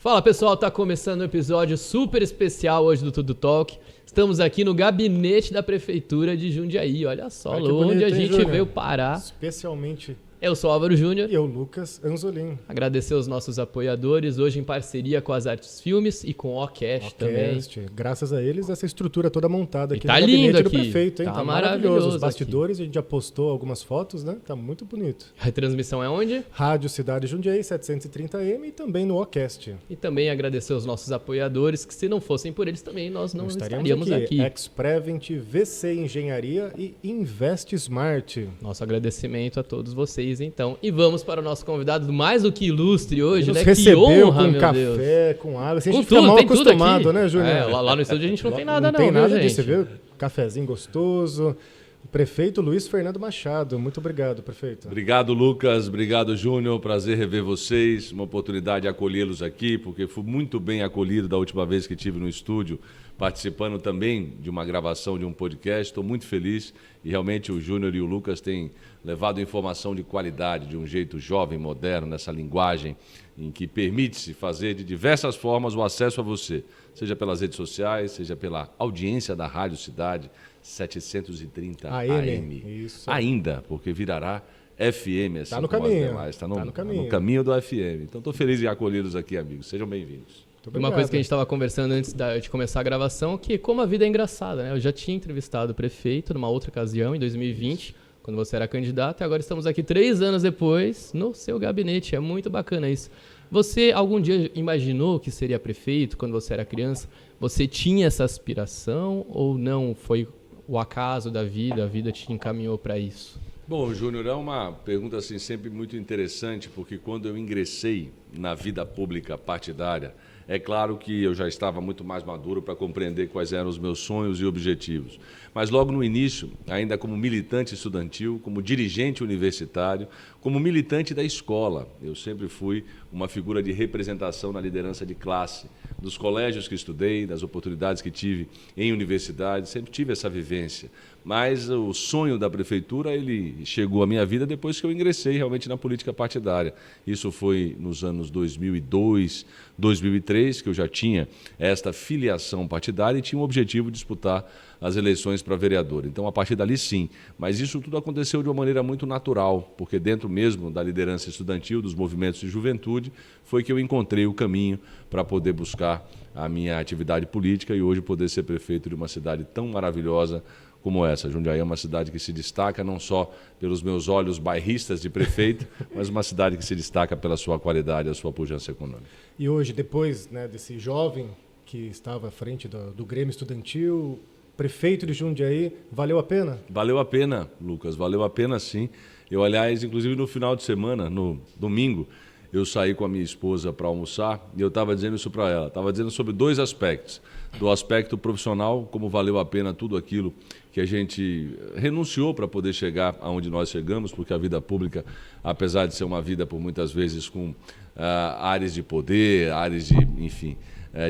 Fala pessoal, tá começando um episódio super especial hoje do Tudo Talk. Estamos aqui no gabinete da Prefeitura de Jundiaí, olha só, onde a gente veio parar. Especialmente. Eu sou o Álvaro Júnior. E eu, Lucas Anzolin. Agradecer aos nossos apoiadores, hoje em parceria com as Artes Filmes e com o Ocast também. Graças a eles, essa estrutura toda montada aqui tá no gabinete lindo do aqui. prefeito, hein? Tá maravilhoso. Os bastidores, aqui. A gente já postou algumas fotos, né? Tá muito bonito. A transmissão é onde? Rádio Cidade Jundiaí, 730M e também no Ocast. E também agradecer aos nossos apoiadores, que se não fossem por eles também, nós não estaríamos aqui. Exprevent, VC Engenharia e Invest Smart. Nosso agradecimento a todos vocês, então. E vamos para o nosso convidado mais do que ilustre hoje, né? Que honra, com meu café, Deus. Com água. Assim, com a gente tudo, fica mal tem acostumado, tudo aqui. né, Júnior? Lá no estúdio a gente não tem nada, não. Não tem nada gente? disso, você viu? Cafezinho gostoso. Prefeito Luiz Fernando Machado, muito obrigado, prefeito. Obrigado, Lucas. Obrigado, Júnior. Prazer rever vocês. Uma oportunidade de acolhê-los aqui, porque fui muito bem acolhido da última vez que estive no estúdio, participando também de uma gravação de um podcast. Estou muito feliz e realmente o Júnior e o Lucas têm levado informação de qualidade, de um jeito jovem, moderno, nessa linguagem em que permite-se fazer de diversas formas o acesso a você, seja pelas redes sociais, seja pela audiência da Rádio Cidade, 730 AM. Isso. Ainda, porque virará FM. Está no caminho. Está no caminho do FM. Então, estou feliz em acolhê-los aqui, amigos. Sejam bem-vindos. Uma coisa que a gente estava conversando antes de começar a gravação, que como a vida é engraçada, né? Eu já tinha entrevistado o prefeito numa outra ocasião, em 2020, quando você era candidato, e agora estamos aqui 3 anos depois, no seu gabinete. É muito bacana isso. Você algum dia imaginou que seria prefeito quando você era criança? Você tinha essa aspiração ou não? Foi o acaso da vida, a vida te encaminhou para isso? Bom, Júnior, é uma pergunta assim, sempre muito interessante, porque quando eu ingressei na vida pública partidária, é claro que eu já estava muito mais maduro para compreender quais eram os meus sonhos e objetivos. Mas logo no início, ainda como militante estudantil, como dirigente universitário, como militante da escola, eu sempre fui uma figura de representação na liderança de classe, dos colégios que estudei, das oportunidades que tive em universidade, sempre tive essa vivência. Mas o sonho da prefeitura, ele chegou à minha vida depois que eu ingressei realmente na política partidária. Isso foi nos anos 2002, 2003, que eu já tinha esta filiação partidária e tinha o objetivo de disputar as eleições para vereador. Então, a partir dali, sim. Mas isso tudo aconteceu de uma maneira muito natural, porque dentro mesmo da liderança estudantil, dos movimentos de juventude, foi que eu encontrei o caminho para poder buscar a minha atividade política e hoje poder ser prefeito de uma cidade tão maravilhosa como essa. Jundiaí é uma cidade que se destaca não só pelos meus olhos bairristas de prefeito, mas uma cidade que se destaca pela sua qualidade e a sua pujança econômica. E hoje, depois, né, desse jovem que estava à frente do Grêmio Estudantil, prefeito de Jundiaí, valeu a pena? Valeu a pena, Lucas, valeu a pena sim. Eu, aliás, inclusive no final de semana, no domingo, eu saí com a minha esposa para almoçar e eu estava dizendo isso para ela. Estava dizendo sobre 2 aspectos. Do aspecto profissional, como valeu a pena tudo aquilo que a gente renunciou para poder chegar aonde nós chegamos, porque a vida pública, apesar de ser uma vida por muitas vezes com áreas de poder, áreas de, enfim,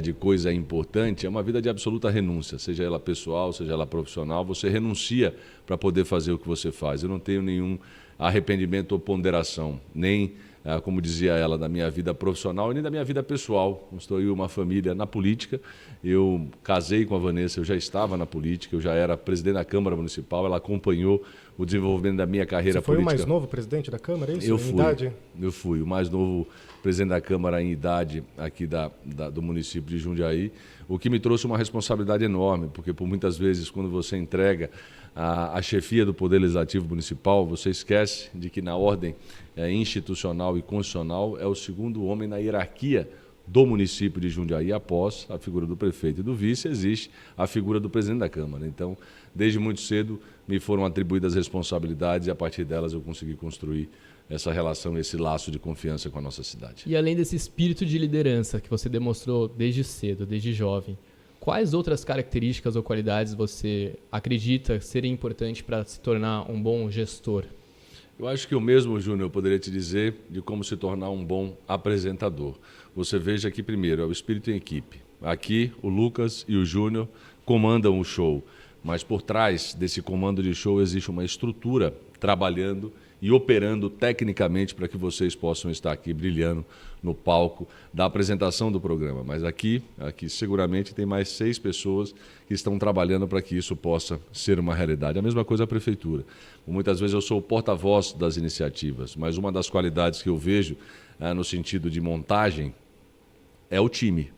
de coisa importante, é uma vida de absoluta renúncia, seja ela pessoal, seja ela profissional, você renuncia para poder fazer o que você faz. Eu não tenho nenhum arrependimento ou ponderação, nem como dizia ela, da minha vida profissional e nem da minha vida pessoal. Construí uma família na política, eu casei com a Vanessa, eu já estava na política, eu já era presidente da Câmara Municipal, ela acompanhou o desenvolvimento da minha carreira política. Você foi o mais novo presidente da Câmara, é isso? Eu fui o mais novo presidente da Câmara em idade aqui do município de Jundiaí, o que me trouxe uma responsabilidade enorme, porque por muitas vezes quando você entrega a chefia do Poder Legislativo Municipal, você esquece de que na ordem institucional e constitucional é o segundo homem na hierarquia do município de Jundiaí. Após a figura do prefeito e do vice, existe a figura do presidente da Câmara. Então, desde muito cedo, me foram atribuídas responsabilidades e a partir delas eu consegui construir essa relação, esse laço de confiança com a nossa cidade. E além desse espírito de liderança que você demonstrou desde cedo, desde jovem, quais outras características ou qualidades você acredita serem importantes para se tornar um bom gestor? Eu acho que o mesmo, Júnior, eu poderia te dizer de como se tornar um bom apresentador. Você veja que, primeiro, é o espírito em equipe. Aqui, o Lucas e o Júnior comandam o show, mas por trás desse comando de show existe uma estrutura trabalhando e operando tecnicamente para que vocês possam estar aqui brilhando no palco da apresentação do programa. Mas aqui seguramente tem mais 6 pessoas que estão trabalhando para que isso possa ser uma realidade. A mesma coisa a Prefeitura. Muitas vezes eu sou o porta-voz das iniciativas, mas uma das qualidades que eu vejo no sentido de montagem é o time.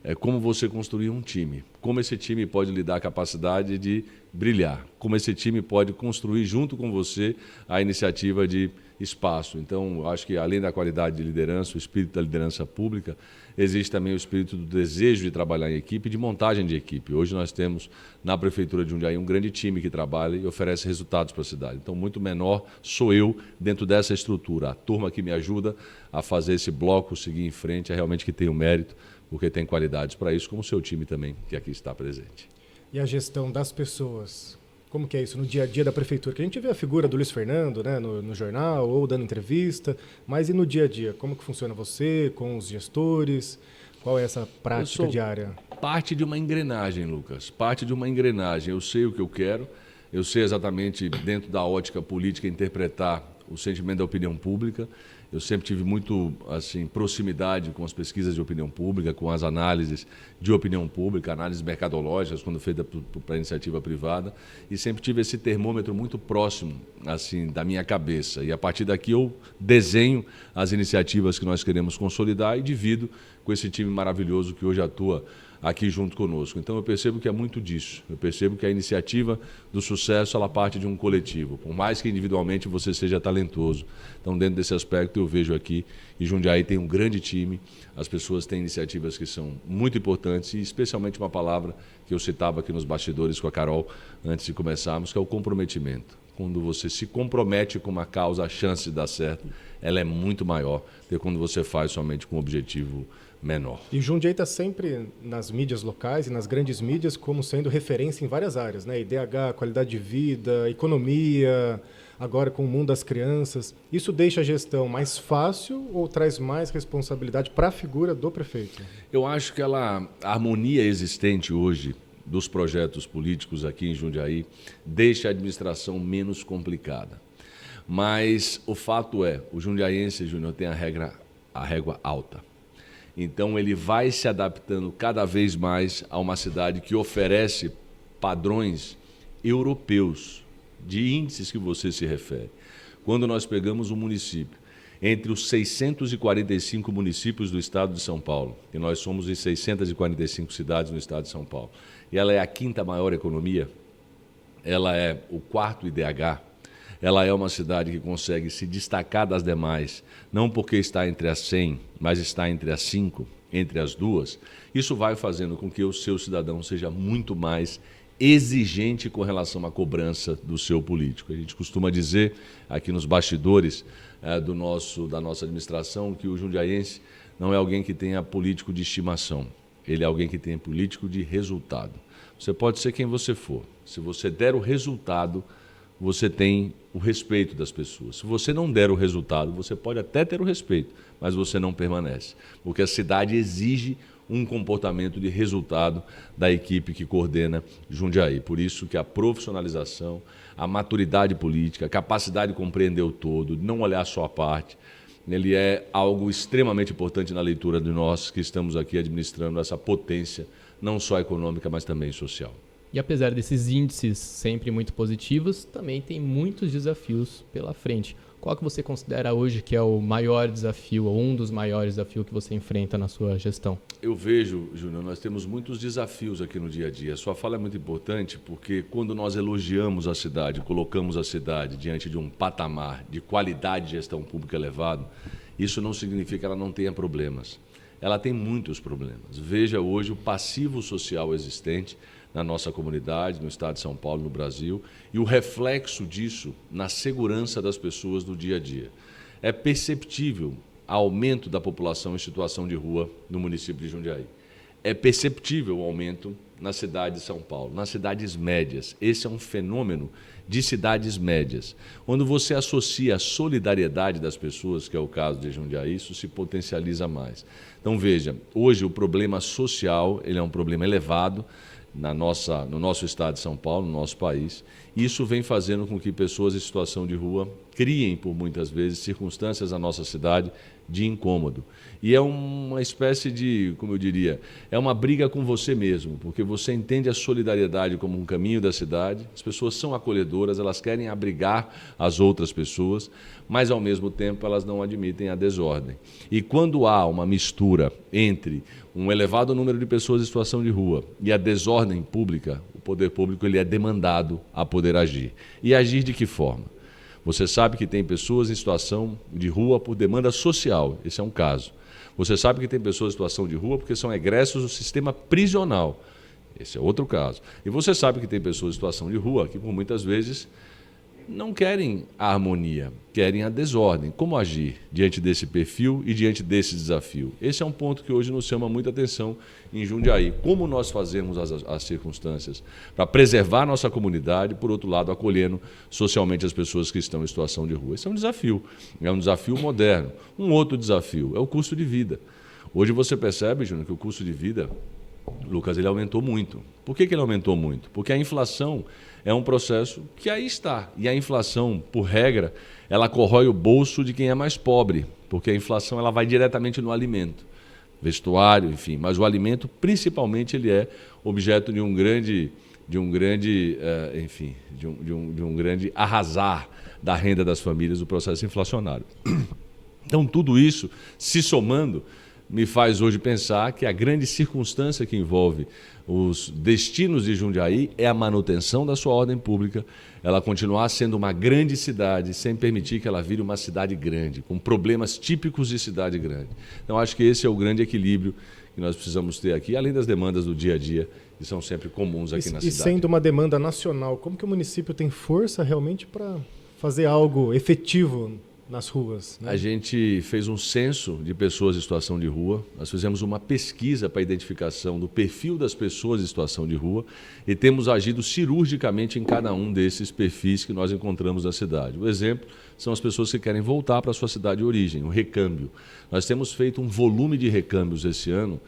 É como você construir um time, como esse time pode lhe dar a capacidade de brilhar, como esse time pode construir junto com você a iniciativa de espaço. Então, acho que além da qualidade de liderança, o espírito da liderança pública, existe também o espírito do desejo de trabalhar em equipe, de montagem de equipe. Hoje nós temos na Prefeitura de Jundiaí um grande time que trabalha e oferece resultados para a cidade. Então, muito menor sou eu dentro dessa estrutura. A turma que me ajuda a fazer esse bloco seguir em frente é realmente que tem o mérito, porque tem qualidades para isso, como o seu time também, que aqui está presente. E a gestão das pessoas? Como que é isso no dia a dia da Prefeitura? Que a gente vê a figura do Luiz Fernando, né, no jornal ou dando entrevista, mas e no dia a dia? Como que funciona você com os gestores? Qual é essa prática diária? Parte de uma engrenagem, Lucas. Parte de uma engrenagem. Eu sei o que eu quero, eu sei exatamente, dentro da ótica política, interpretar o sentimento da opinião pública. Eu sempre tive muito proximidade com as pesquisas de opinião pública, com as análises de opinião pública, análises mercadológicas, quando feita para a iniciativa privada, e sempre tive esse termômetro muito próximo da minha cabeça. E a partir daqui eu desenho as iniciativas que nós queremos consolidar e divido com esse time maravilhoso que hoje atua aqui junto conosco. Então eu percebo que é muito disso. Eu percebo que a iniciativa do sucesso ela parte de um coletivo, por mais que individualmente você seja talentoso. Então dentro desse aspecto eu vejo aqui, e Jundiaí tem um grande time, as pessoas têm iniciativas que são muito importantes e especialmente uma palavra que eu citava aqui nos bastidores com a Carol antes de começarmos, que é o comprometimento. Quando você se compromete com uma causa, a chance de dar certo, ela é muito maior do que quando você faz somente com um objetivo menor. E Jundiaí está sempre nas mídias locais e nas grandes mídias como sendo referência em várias áreas, né? IDH, qualidade de vida, economia, agora com o mundo das crianças. Isso deixa a gestão mais fácil ou traz mais responsabilidade para a figura do prefeito? Eu acho que a harmonia existente hoje dos projetos políticos aqui em Jundiaí deixa a administração menos complicada. Mas o fato é, o jundiaiense, Júnior, tem a régua alta. Então ele vai se adaptando cada vez mais a uma cidade que oferece padrões europeus de índices que você se refere. Quando nós pegamos um município, entre os 645 municípios do estado de São Paulo, e nós somos em 645 cidades no estado de São Paulo, e ela é a 5ª maior economia, ela é o 4º IDH, ela é uma cidade que consegue se destacar das demais, não porque está entre as 100, mas está entre as 5, entre as 2. Isso vai fazendo com que o seu cidadão seja muito mais exigente com relação à cobrança do seu político. A gente costuma dizer aqui nos bastidores da nossa administração que o jundiaiense não é alguém que tenha político de estimação, ele é alguém que tem político de resultado. Você pode ser quem você for, se você der o resultado, você tem o respeito das pessoas. Se você não der o resultado, você pode até ter o respeito, mas você não permanece. Porque a cidade exige um comportamento de resultado da equipe que coordena Jundiaí. Por isso que a profissionalização, a maturidade política, a capacidade de compreender o todo, de não olhar só a parte, ele é algo extremamente importante na leitura de nós que estamos aqui administrando essa potência, não só econômica, mas também social. E apesar desses índices sempre muito positivos, também tem muitos desafios pela frente. Qual que você considera hoje que é o maior desafio, ou um dos maiores desafios que você enfrenta na sua gestão? Eu vejo, Júnior, nós temos muitos desafios aqui no dia a dia. A sua fala é muito importante porque quando nós elogiamos a cidade, colocamos a cidade diante de um patamar de qualidade de gestão pública elevado, isso não significa que ela não tenha problemas. Ela tem muitos problemas. Veja hoje o passivo social existente na nossa comunidade, no estado de São Paulo, no Brasil, e o reflexo disso na segurança das pessoas do dia a dia. É perceptível o aumento da população em situação de rua no município de Jundiaí. É perceptível o aumento na cidade de São Paulo, nas cidades médias. Esse é um fenômeno de cidades médias. Quando você associa a solidariedade das pessoas, que é o caso de Jundiaí, isso se potencializa mais. Então, veja, hoje o problema social ele é um problema elevado, no nosso estado de São Paulo, no nosso país. Isso vem fazendo com que pessoas em situação de rua criem, por muitas vezes, circunstâncias na nossa cidade de incômodo. E é uma espécie de, como eu diria, é uma briga com você mesmo, porque você entende a solidariedade como um caminho da cidade, as pessoas são acolhedoras, elas querem abrigar as outras pessoas, mas ao mesmo tempo elas não admitem a desordem. E quando há uma mistura entre um elevado número de pessoas em situação de rua e a desordem pública, o poder público ele é demandado a poder agir. E agir de que forma? Você sabe que tem pessoas em situação de rua por demanda social, esse é um caso. Você sabe que tem pessoas em situação de rua porque são egressos do sistema prisional, esse é outro caso. E você sabe que tem pessoas em situação de rua que por muitas vezes não querem a harmonia, querem a desordem. Como agir diante desse perfil e diante desse desafio? Esse é um ponto que hoje nos chama muita atenção em Jundiaí. Como nós fazemos as circunstâncias para preservar nossa comunidade, por outro lado, acolhendo socialmente as pessoas que estão em situação de rua. Esse é um desafio moderno. Um outro desafio é o custo de vida. Hoje você percebe, Júnior, que o custo de vida, Lucas, ele aumentou muito. Por que ele aumentou muito? Porque a inflação é um processo que aí está. E a inflação, por regra, ela corrói o bolso de quem é mais pobre, porque a inflação ela vai diretamente no alimento, vestuário, enfim. Mas o alimento, principalmente, ele é objeto de um grande arrasar da renda das famílias, do processo inflacionário. Então, tudo isso, se somando, me faz hoje pensar que a grande circunstância que envolve os destinos de Jundiaí é a manutenção da sua ordem pública, ela continuar sendo uma grande cidade, sem permitir que ela vire uma cidade grande, com problemas típicos de cidade grande. Então, acho que esse é o grande equilíbrio que nós precisamos ter aqui, além das demandas do dia a dia, que são sempre comuns aqui na cidade. E sendo uma demanda nacional, como que o município tem força realmente para fazer algo efetivo nas ruas, né? A gente fez um censo de pessoas em situação de rua, nós fizemos uma pesquisa para a identificação do perfil das pessoas em situação de rua e temos agido cirurgicamente em cada um desses perfis que nós encontramos na cidade. O exemplo são as pessoas que querem voltar para a sua cidade de origem, o recâmbio. Nós temos feito um volume de recâmbios esse ano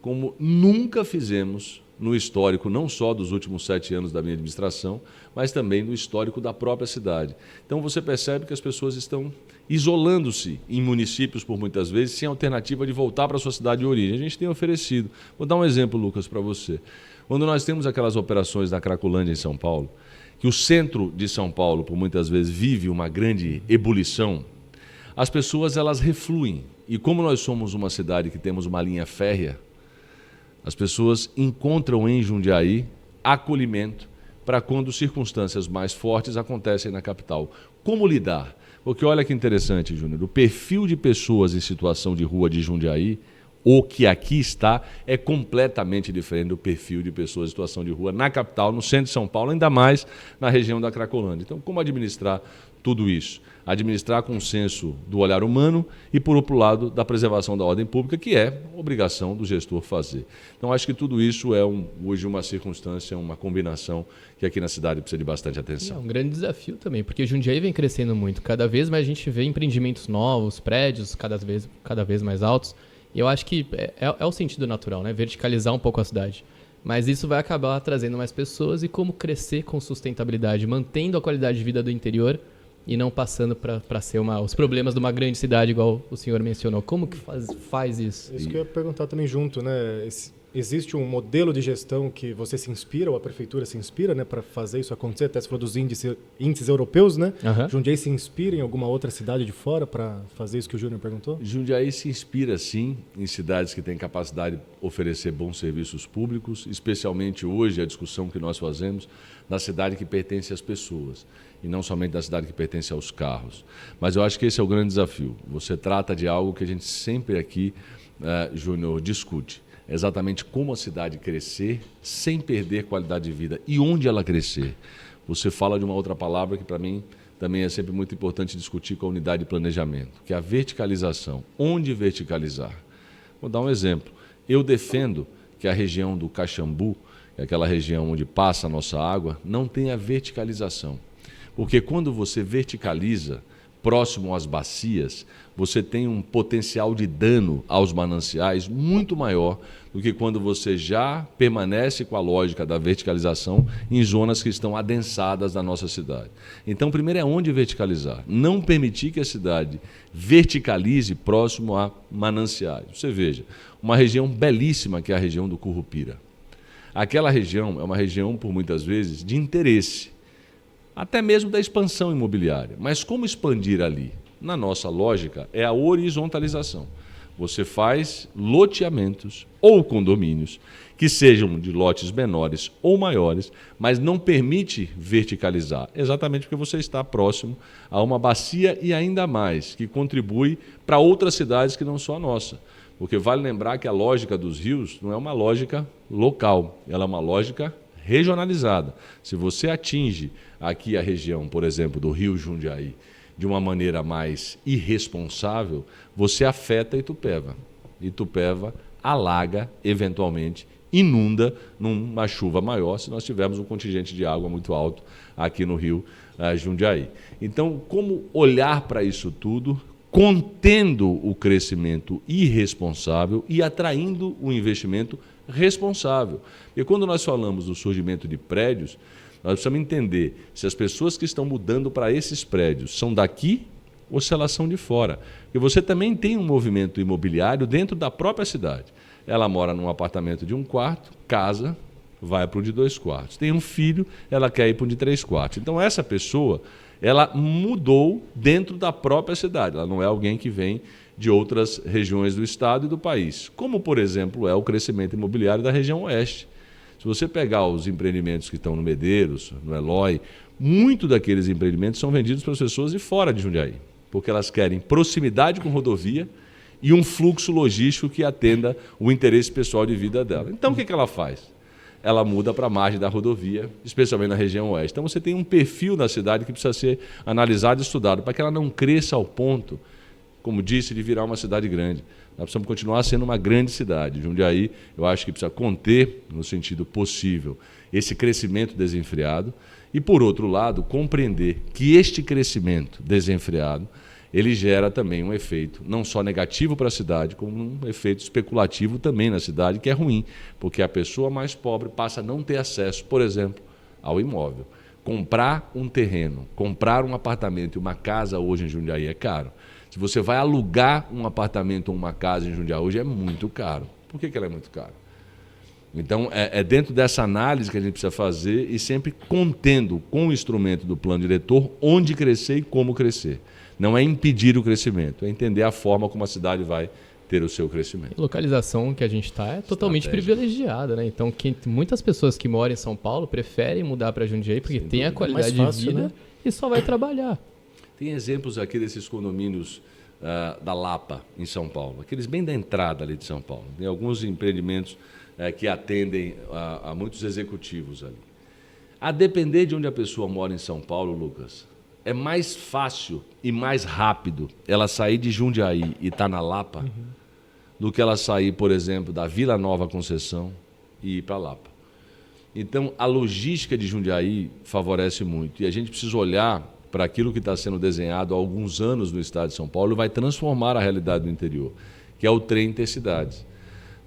como nunca fizemos no histórico, não só dos últimos 7 anos da minha administração, mas também no histórico da própria cidade. Então você percebe que as pessoas estão isolando-se em municípios, por muitas vezes, sem alternativa de voltar para a sua cidade de origem. A gente tem oferecido. Vou dar um exemplo, Lucas, para você. Quando nós temos aquelas operações da Cracolândia em São Paulo, que o centro de São Paulo, por muitas vezes, vive uma grande ebulição, as pessoas elas refluem. E como nós somos uma cidade que temos uma linha férrea, as pessoas encontram em Jundiaí acolhimento para quando circunstâncias mais fortes acontecem na capital. Como lidar? Porque olha que interessante, Júnior, o perfil de pessoas em situação de rua de Jundiaí, o que aqui está, é completamente diferente do perfil de pessoas em situação de rua na capital, no centro de São Paulo, ainda mais na região da Cracolândia. Então, como administrar tudo isso? Administrar com o senso do olhar humano e, por outro lado, da preservação da ordem pública, que é obrigação do gestor fazer. Então, acho que tudo isso é hoje uma circunstância, uma combinação que aqui na cidade precisa de bastante atenção. É um grande desafio também, porque Jundiaí vem crescendo muito. Cada vez mais a gente vê empreendimentos novos, prédios cada vez mais altos. E eu acho que é o sentido natural, né? Verticalizar um pouco a cidade. Mas isso vai acabar trazendo mais pessoas e como crescer com sustentabilidade, mantendo a qualidade de vida do interior e não passando para ser os problemas de uma grande cidade, igual o senhor mencionou. Como que faz isso? Isso que eu ia perguntar também junto, né? Existe um modelo de gestão que você se inspira, ou a prefeitura se inspira, né, para fazer isso acontecer? Até você falou dos índices europeus, né? Uhum. Jundiaí se inspira em alguma outra cidade de fora para fazer isso que o Júnior perguntou? Jundiaí se inspira, sim, em cidades que têm capacidade de oferecer bons serviços públicos, especialmente hoje a discussão que nós fazemos na cidade que pertence às pessoas e não somente da cidade que pertence aos carros. Mas eu acho que esse é o grande desafio. Você trata de algo que a gente sempre aqui, Júnior, discute. Exatamente como a cidade crescer sem perder qualidade de vida e onde ela crescer. Você fala de uma outra palavra que para mim também é sempre muito importante discutir com a unidade de planejamento, que é a verticalização. Onde verticalizar? Vou dar um exemplo. Eu defendo que a região do Caxambu, que é aquela região onde passa a nossa água, não tenha verticalização. Porque quando você verticaliza, próximo às bacias, você tem um potencial de dano aos mananciais muito maior do que quando você já permanece com a lógica da verticalização em zonas que estão adensadas da nossa cidade. Então, primeiro é onde verticalizar. Não permitir que a cidade verticalize próximo a mananciais. Você veja, uma região belíssima que é a região do Currupira. Aquela região é uma região, por muitas vezes, de interesse, até mesmo da expansão imobiliária. Mas como expandir ali? Na nossa lógica, é a horizontalização. Você faz loteamentos ou condomínios que sejam de lotes menores ou maiores, mas não permite verticalizar, exatamente porque você está próximo a uma bacia e ainda mais, que contribui para outras cidades que não são a nossa. Porque vale lembrar que a lógica dos rios não é uma lógica local, ela é uma lógica regionalizada. Se você atinge aqui a região, por exemplo, do Rio Jundiaí, de uma maneira mais irresponsável, você afeta Itupeva. Itupeva alaga, eventualmente, inunda numa chuva maior, se nós tivermos um contingente de água muito alto aqui no Rio Jundiaí. Então, como olhar para isso tudo, contendo o crescimento irresponsável e atraindo o investimento responsável? E quando nós falamos do surgimento de prédios, nós precisamos entender se as pessoas que estão mudando para esses prédios são daqui ou se elas são de fora. Porque você também tem um movimento imobiliário dentro da própria cidade. Ela mora num apartamento de 1 quarto, casa, vai para o de 2 quartos. Tem um filho, ela quer ir para o de 3 quartos. Então essa pessoa, ela mudou dentro da própria cidade. Ela não é alguém que vem de outras regiões do estado e do país. Como, por exemplo, é o crescimento imobiliário da região oeste. Se você pegar os empreendimentos que estão no Medeiros, no Eloy, muito daqueles empreendimentos são vendidos para as pessoas de fora de Jundiaí, porque elas querem proximidade com rodovia e um fluxo logístico que atenda o interesse pessoal de vida dela. Então, o que ela faz? Ela muda para a margem da rodovia, especialmente na região oeste. Então, você tem um perfil da cidade que precisa ser analisado e estudado para que ela não cresça ao ponto, como disse, de virar uma cidade grande. Nós precisamos continuar sendo uma grande cidade. Jundiaí, eu acho que precisa conter, no sentido possível, esse crescimento desenfreado e, por outro lado, compreender que este crescimento desenfreado ele gera também um efeito não só negativo para a cidade, como um efeito especulativo também na cidade, que é ruim, porque a pessoa mais pobre passa a não ter acesso, por exemplo, ao imóvel. Comprar um terreno, comprar um apartamento e uma casa hoje em Jundiaí é caro. Se você vai alugar um apartamento ou uma casa em Jundiaí hoje, é muito caro. Por que ela é muito cara? Então, é dentro dessa análise que a gente precisa fazer e sempre contendo com o instrumento do plano diretor onde crescer e como crescer. Não é impedir o crescimento, é entender a forma como a cidade vai ter o seu crescimento. A localização que a gente está é totalmente privilegiada, né? Então, muitas pessoas que moram em São Paulo preferem mudar para Jundiaí porque tem a qualidade de vida, né? E só vai trabalhar. Tem exemplos aqui desses condomínios da Lapa, em São Paulo, aqueles bem da entrada ali de São Paulo. Tem alguns empreendimentos que atendem a muitos executivos ali. A depender de onde a pessoa mora em São Paulo, Lucas, é mais fácil e mais rápido ela sair de Jundiaí e estar na Lapa do que ela sair, por exemplo, da Vila Nova Conceição e ir para Lapa. Então, a logística de Jundiaí favorece muito e a gente precisa olhar para aquilo que está sendo desenhado há alguns anos no estado de São Paulo e vai transformar a realidade do interior, que é o trem intercidades.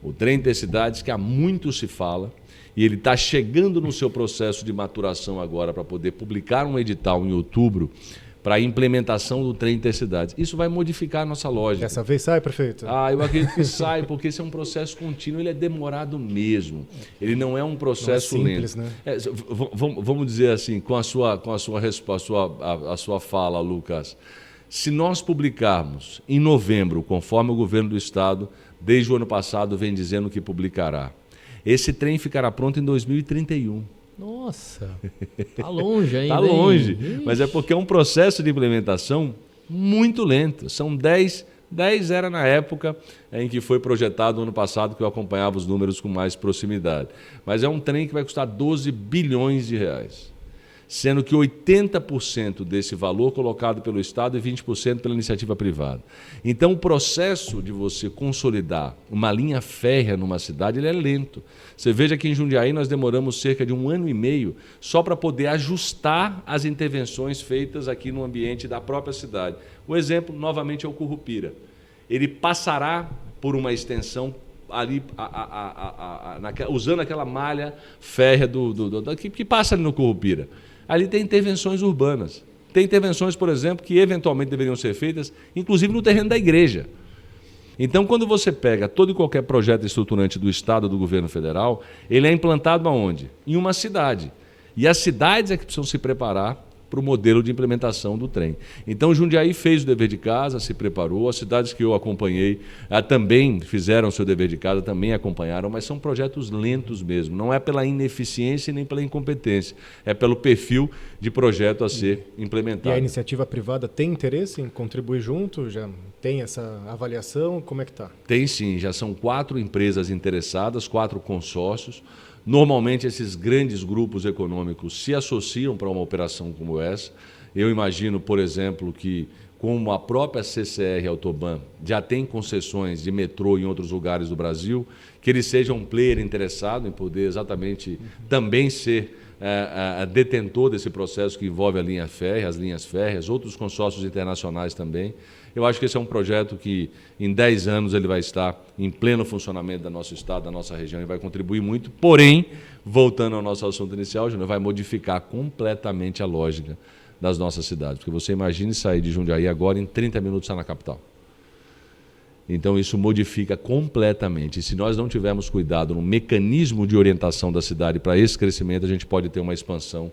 O trem intercidades que há muito se fala e ele está chegando no seu processo de maturação agora para poder publicar um edital em outubro para a implementação do trem intercidades. Isso vai modificar a nossa lógica. Dessa vez sai, prefeito? Eu acredito que sai, porque esse é um processo contínuo, ele é demorado mesmo. Ele não é um processo não é simples, lento. Né? Vamos dizer assim, com a sua resposta, a sua fala, Lucas, se nós publicarmos em novembro, conforme o governo do estado, desde o ano passado, vem dizendo que publicará, esse trem ficará pronto em 2031. Nossa, tá longe ainda. Está longe, mas é porque é um processo de implementação muito lento. São 10 era na época em que foi projetado, no ano passado, que eu acompanhava os números com mais proximidade. Mas é um trem que vai custar 12 bilhões de reais. sendo que 80% desse valor colocado pelo Estado e 20% pela iniciativa privada. Então, o processo de você consolidar uma linha férrea numa cidade, ele é lento. Você veja que em Jundiaí nós demoramos cerca de 1 ano e meio só para poder ajustar as intervenções feitas aqui no ambiente da própria cidade. O exemplo, novamente, é o Currupira. Ele passará por uma extensão ali, usando aquela malha férrea que passa ali no Currupira. Ali tem intervenções urbanas. Tem intervenções, por exemplo, que eventualmente deveriam ser feitas, inclusive no terreno da igreja. Então, quando você pega todo e qualquer projeto estruturante do Estado ou do governo federal, ele é implantado aonde? Em uma cidade. E as cidades é que precisam se preparar para o modelo de implementação do trem. Então, Jundiaí fez o dever de casa, se preparou, as cidades que eu acompanhei também fizeram o seu dever de casa, também acompanharam, mas são projetos lentos mesmo, não é pela ineficiência nem pela incompetência, é pelo perfil de projeto a ser implementado. E a iniciativa privada tem interesse em contribuir junto? Já tem essa avaliação? Como é que está? Tem sim, já são 4 empresas interessadas, 4 consórcios. Normalmente, esses grandes grupos econômicos se associam para uma operação como essa. Eu imagino, por exemplo, que como a própria CCR Autoban já tem concessões de metrô em outros lugares do Brasil, que eles sejam um player interessado em poder exatamente também ser detentor desse processo que envolve a linha férrea, as linhas férreas, outros consórcios internacionais também. Eu acho que esse é um projeto que, em 10 anos, ele vai estar em pleno funcionamento do nosso estado, da nossa região, e vai contribuir muito. Porém, voltando ao nosso assunto inicial, Júnior, vai modificar completamente a lógica das nossas cidades. Porque você imagine sair de Jundiaí agora, em 30 minutos está na capital. Então, isso modifica completamente. E se nós não tivermos cuidado no mecanismo de orientação da cidade para esse crescimento, a gente pode ter uma expansão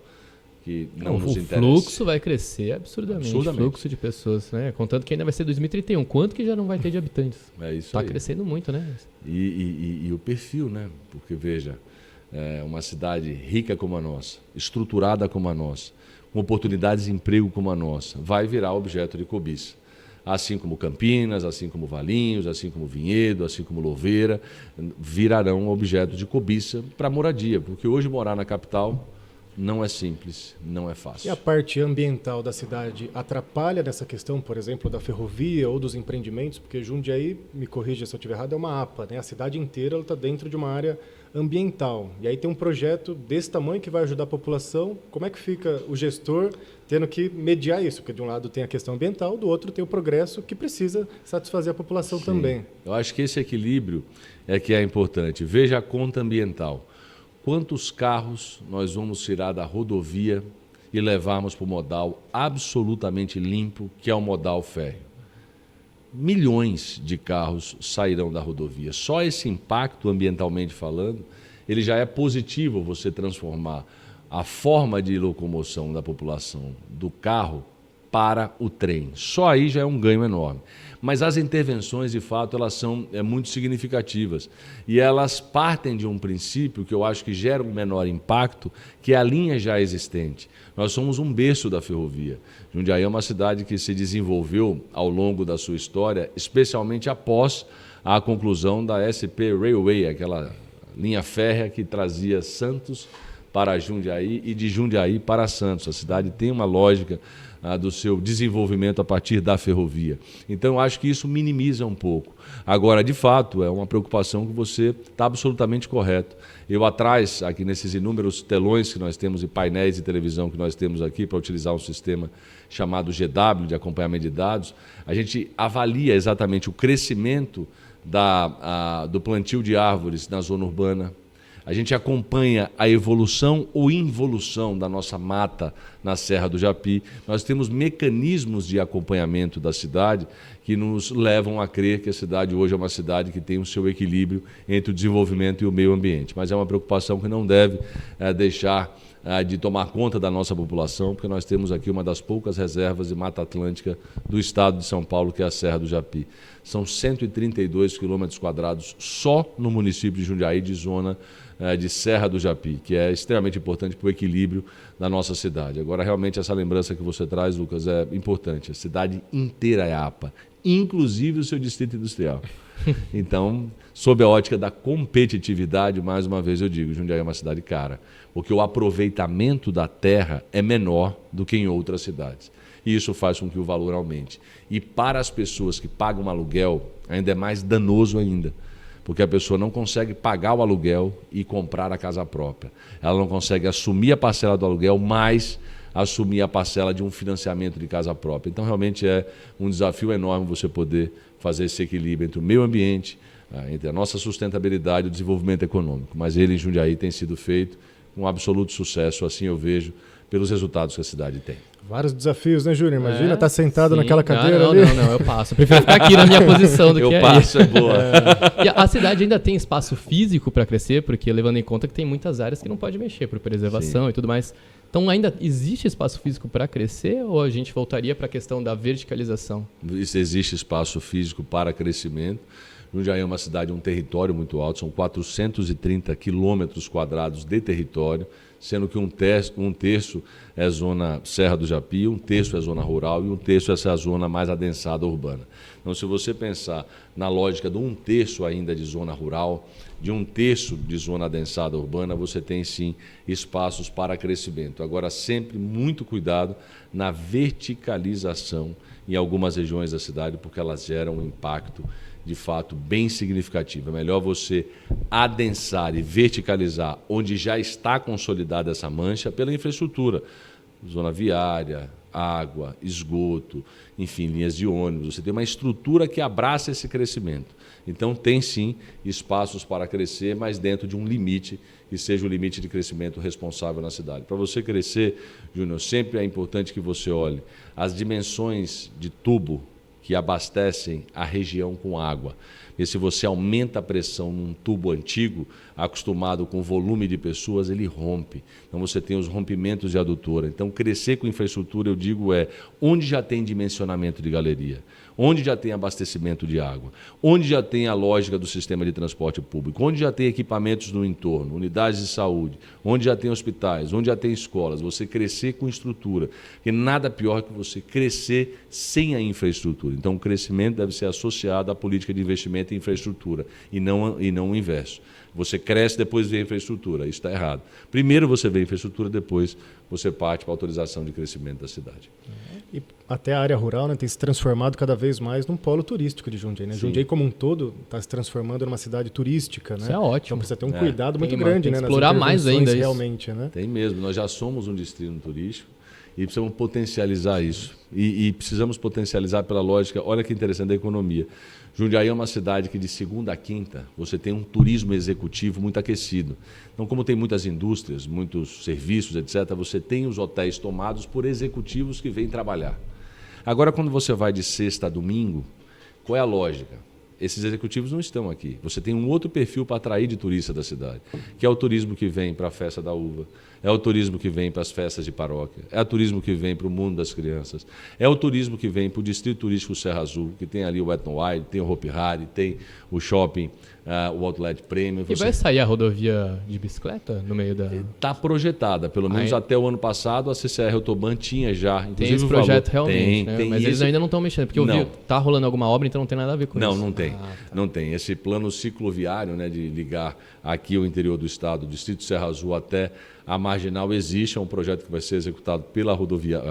que não nos interessa. O fluxo vai crescer absurdamente. O fluxo de pessoas, né? Contando que ainda vai ser 2031. Quanto que já não vai ter de habitantes? É isso. Está crescendo muito, né? E o perfil, né? Porque, veja, uma cidade rica como a nossa, estruturada como a nossa, com oportunidades de emprego como a nossa, vai virar objeto de cobiça. Assim como Campinas, assim como Valinhos, assim como Vinhedo, assim como Louveira, virarão objeto de cobiça para moradia. Porque hoje morar na capital não é simples, não é fácil. E a parte ambiental da cidade atrapalha nessa questão, por exemplo, da ferrovia ou dos empreendimentos? Porque Jundiaí, me corrija se eu estiver errado, é uma APA, né? A cidade inteira está dentro de uma área ambiental. E aí tem um projeto desse tamanho que vai ajudar a população. Como é que fica o gestor tendo que mediar isso? Porque de um lado tem a questão ambiental, do outro tem o progresso que precisa satisfazer a população também. Eu acho que esse equilíbrio é que é importante. Veja a conta ambiental. Quantos carros nós vamos tirar da rodovia e levarmos para o modal absolutamente limpo, que é o modal férreo? Milhões de carros sairão da rodovia. Só esse impacto, ambientalmente falando, ele já é positivo, você transformar a forma de locomoção da população do carro para o trem. Só aí já é um ganho enorme. Mas as intervenções, de fato, elas são muito significativas. E elas partem de um princípio que eu acho que gera um menor impacto, que é a linha já existente. Nós somos um berço da ferrovia. Jundiaí é uma cidade que se desenvolveu ao longo da sua história, especialmente após a conclusão da SP Railway, aquela linha férrea que trazia Santos para Jundiaí e de Jundiaí para Santos. A cidade tem uma lógica do seu desenvolvimento a partir da ferrovia. Então, eu acho que isso minimiza um pouco. Agora, de fato, é uma preocupação que você está absolutamente correto. Eu atrás, aqui nesses inúmeros telões que nós temos e painéis de televisão que nós temos aqui para utilizar um sistema chamado GW, de acompanhamento de dados, a gente avalia exatamente o crescimento do plantio de árvores na zona urbana. A gente acompanha a evolução ou involução da nossa mata na Serra do Japi. Nós temos mecanismos de acompanhamento da cidade que nos levam a crer que a cidade hoje é uma cidade que tem o seu equilíbrio entre o desenvolvimento e o meio ambiente. Mas é uma preocupação que não deve deixar de tomar conta da nossa população, porque nós temos aqui uma das poucas reservas de Mata Atlântica do estado de São Paulo, que é a Serra do Japi. São 132 quilômetros quadrados só no município de Jundiaí, de zona de Serra do Japi, que é extremamente importante para o equilíbrio da nossa cidade. Agora, realmente, essa lembrança que você traz, Lucas, é importante. A cidade inteira é APA, inclusive o seu distrito industrial. Então, sob a ótica da competitividade, mais uma vez eu digo, Jundiaí é uma cidade cara, porque o aproveitamento da terra é menor do que em outras cidades. E isso faz com que o valor aumente. E para as pessoas que pagam aluguel, ainda é mais danoso ainda, porque a pessoa não consegue pagar o aluguel e comprar a casa própria. Ela não consegue assumir a parcela do aluguel, mas assumir a parcela de um financiamento de casa própria. Então, realmente é um desafio enorme você poder fazer esse equilíbrio entre o meio ambiente, entre a nossa sustentabilidade e o desenvolvimento econômico. Mas ele em Jundiaí tem sido feito com absoluto sucesso, assim eu vejo, pelos resultados que a cidade tem. Vários desafios, né, Júnior? Imagina, tá sentado naquela cadeira não, ali. Não, eu passo. Eu prefiro ficar aqui na minha posição do que aí. Eu passo, é boa. E a cidade ainda tem espaço físico para crescer, porque levando em conta que tem muitas áreas que não pode mexer, por preservação e tudo mais. Então ainda existe espaço físico para crescer ou a gente voltaria para a questão da verticalização? Existe espaço físico para crescimento. Jundiaí é uma cidade, um território muito alto, são 430 quilômetros quadrados de território, sendo que um terço é zona Serra do Japi, um terço é zona rural e um terço é essa zona mais adensada urbana. Então, se você pensar na lógica de um terço ainda de zona rural, de um terço de zona adensada urbana, você tem sim espaços para crescimento. Agora, sempre muito cuidado na verticalização em algumas regiões da cidade, porque elas geram um impacto de fato bem significativo. É melhor você adensar e verticalizar onde já está consolidada essa mancha pela infraestrutura, zona viária, água, esgoto, enfim, linhas de ônibus. Você tem uma estrutura que abraça esse crescimento. Então tem sim espaços para crescer, mas dentro de um limite que seja o limite de crescimento responsável na cidade. Para você crescer, Júnior, sempre é importante que você olhe as dimensões de tubo que abastecem a região com água. E se você aumenta a pressão num tubo antigo, acostumado com o volume de pessoas, ele rompe. Então você tem os rompimentos de adutora. Então crescer com infraestrutura, eu digo, é onde já tem dimensionamento de galeria, onde já tem abastecimento de água, onde já tem a lógica do sistema de transporte público, onde já tem equipamentos no entorno, unidades de saúde, onde já tem hospitais, onde já tem escolas, você crescer com estrutura. Porque nada pior que você crescer sem a infraestrutura. Então o crescimento deve ser associado à política de investimento em infraestrutura e não o inverso. Você cresce, depois vê a infraestrutura. Isso está errado. Primeiro você vê a infraestrutura, depois você parte para a autorização de crescimento da cidade. E até a área rural, né, tem se transformado cada vez mais num polo turístico de Jundiaí. Né? Jundiaí como um todo está se transformando numa cidade turística. Né? Isso é ótimo. Então precisa ter um cuidado muito grande, tem né, que explorar mais ainda isso. Realmente, né? Tem mesmo. Nós já somos um destino turístico e precisamos potencializar isso. E precisamos potencializar pela lógica, olha que interessante, da economia. Jundiaí é uma cidade que de segunda a quinta você tem um turismo executivo muito aquecido. Então, como tem muitas indústrias, muitos serviços, etc., você tem os hotéis tomados por executivos que vêm trabalhar. Agora, quando você vai de sexta a domingo, qual é a lógica? Esses executivos não estão aqui. Você tem um outro perfil para atrair de turista da cidade, que é o turismo que vem para a festa da uva, é o turismo que vem para as festas de paróquia, é o turismo que vem para o mundo das crianças, é o turismo que vem para o Distrito Turístico Serra Azul, que tem ali o Wet n Wild, tem o Hopi Hari, tem o shopping, o Outlet Premium. E vai sair a rodovia de bicicleta no meio da... Está projetada, pelo menos até o ano passado a CCR Autoban tinha já. Tem esse projeto realmente, né? Mas eles ainda não estão mexendo, porque eu vi, tá rolando alguma obra, então não tem nada a ver com isso. Não tem. Não tem. Esse plano cicloviário, né, de ligar aqui o interior do estado, o Distrito Serra Azul até a Marginal, existe, é um projeto que vai ser executado pela rodovia,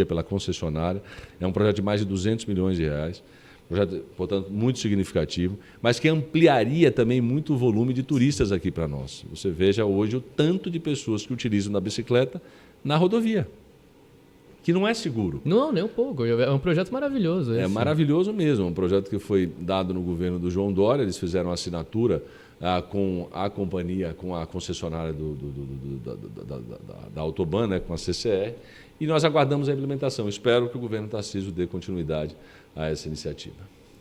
pela concessionária. É um projeto de mais de 200 milhões de reais. Projeto, portanto, muito significativo, mas que ampliaria também muito o volume de turistas aqui para nós. Você veja hoje o tanto de pessoas que utilizam a bicicleta na rodovia, que não é seguro. Não, nem um pouco. É um projeto maravilhoso. É maravilhoso mesmo. Um projeto que foi dado no governo do João Dória. Eles fizeram assinatura com a companhia, com a concessionária da Autoban, né, com a CCR, e nós aguardamos a implementação. Espero que o governo Tarcísio dê continuidade a essa iniciativa.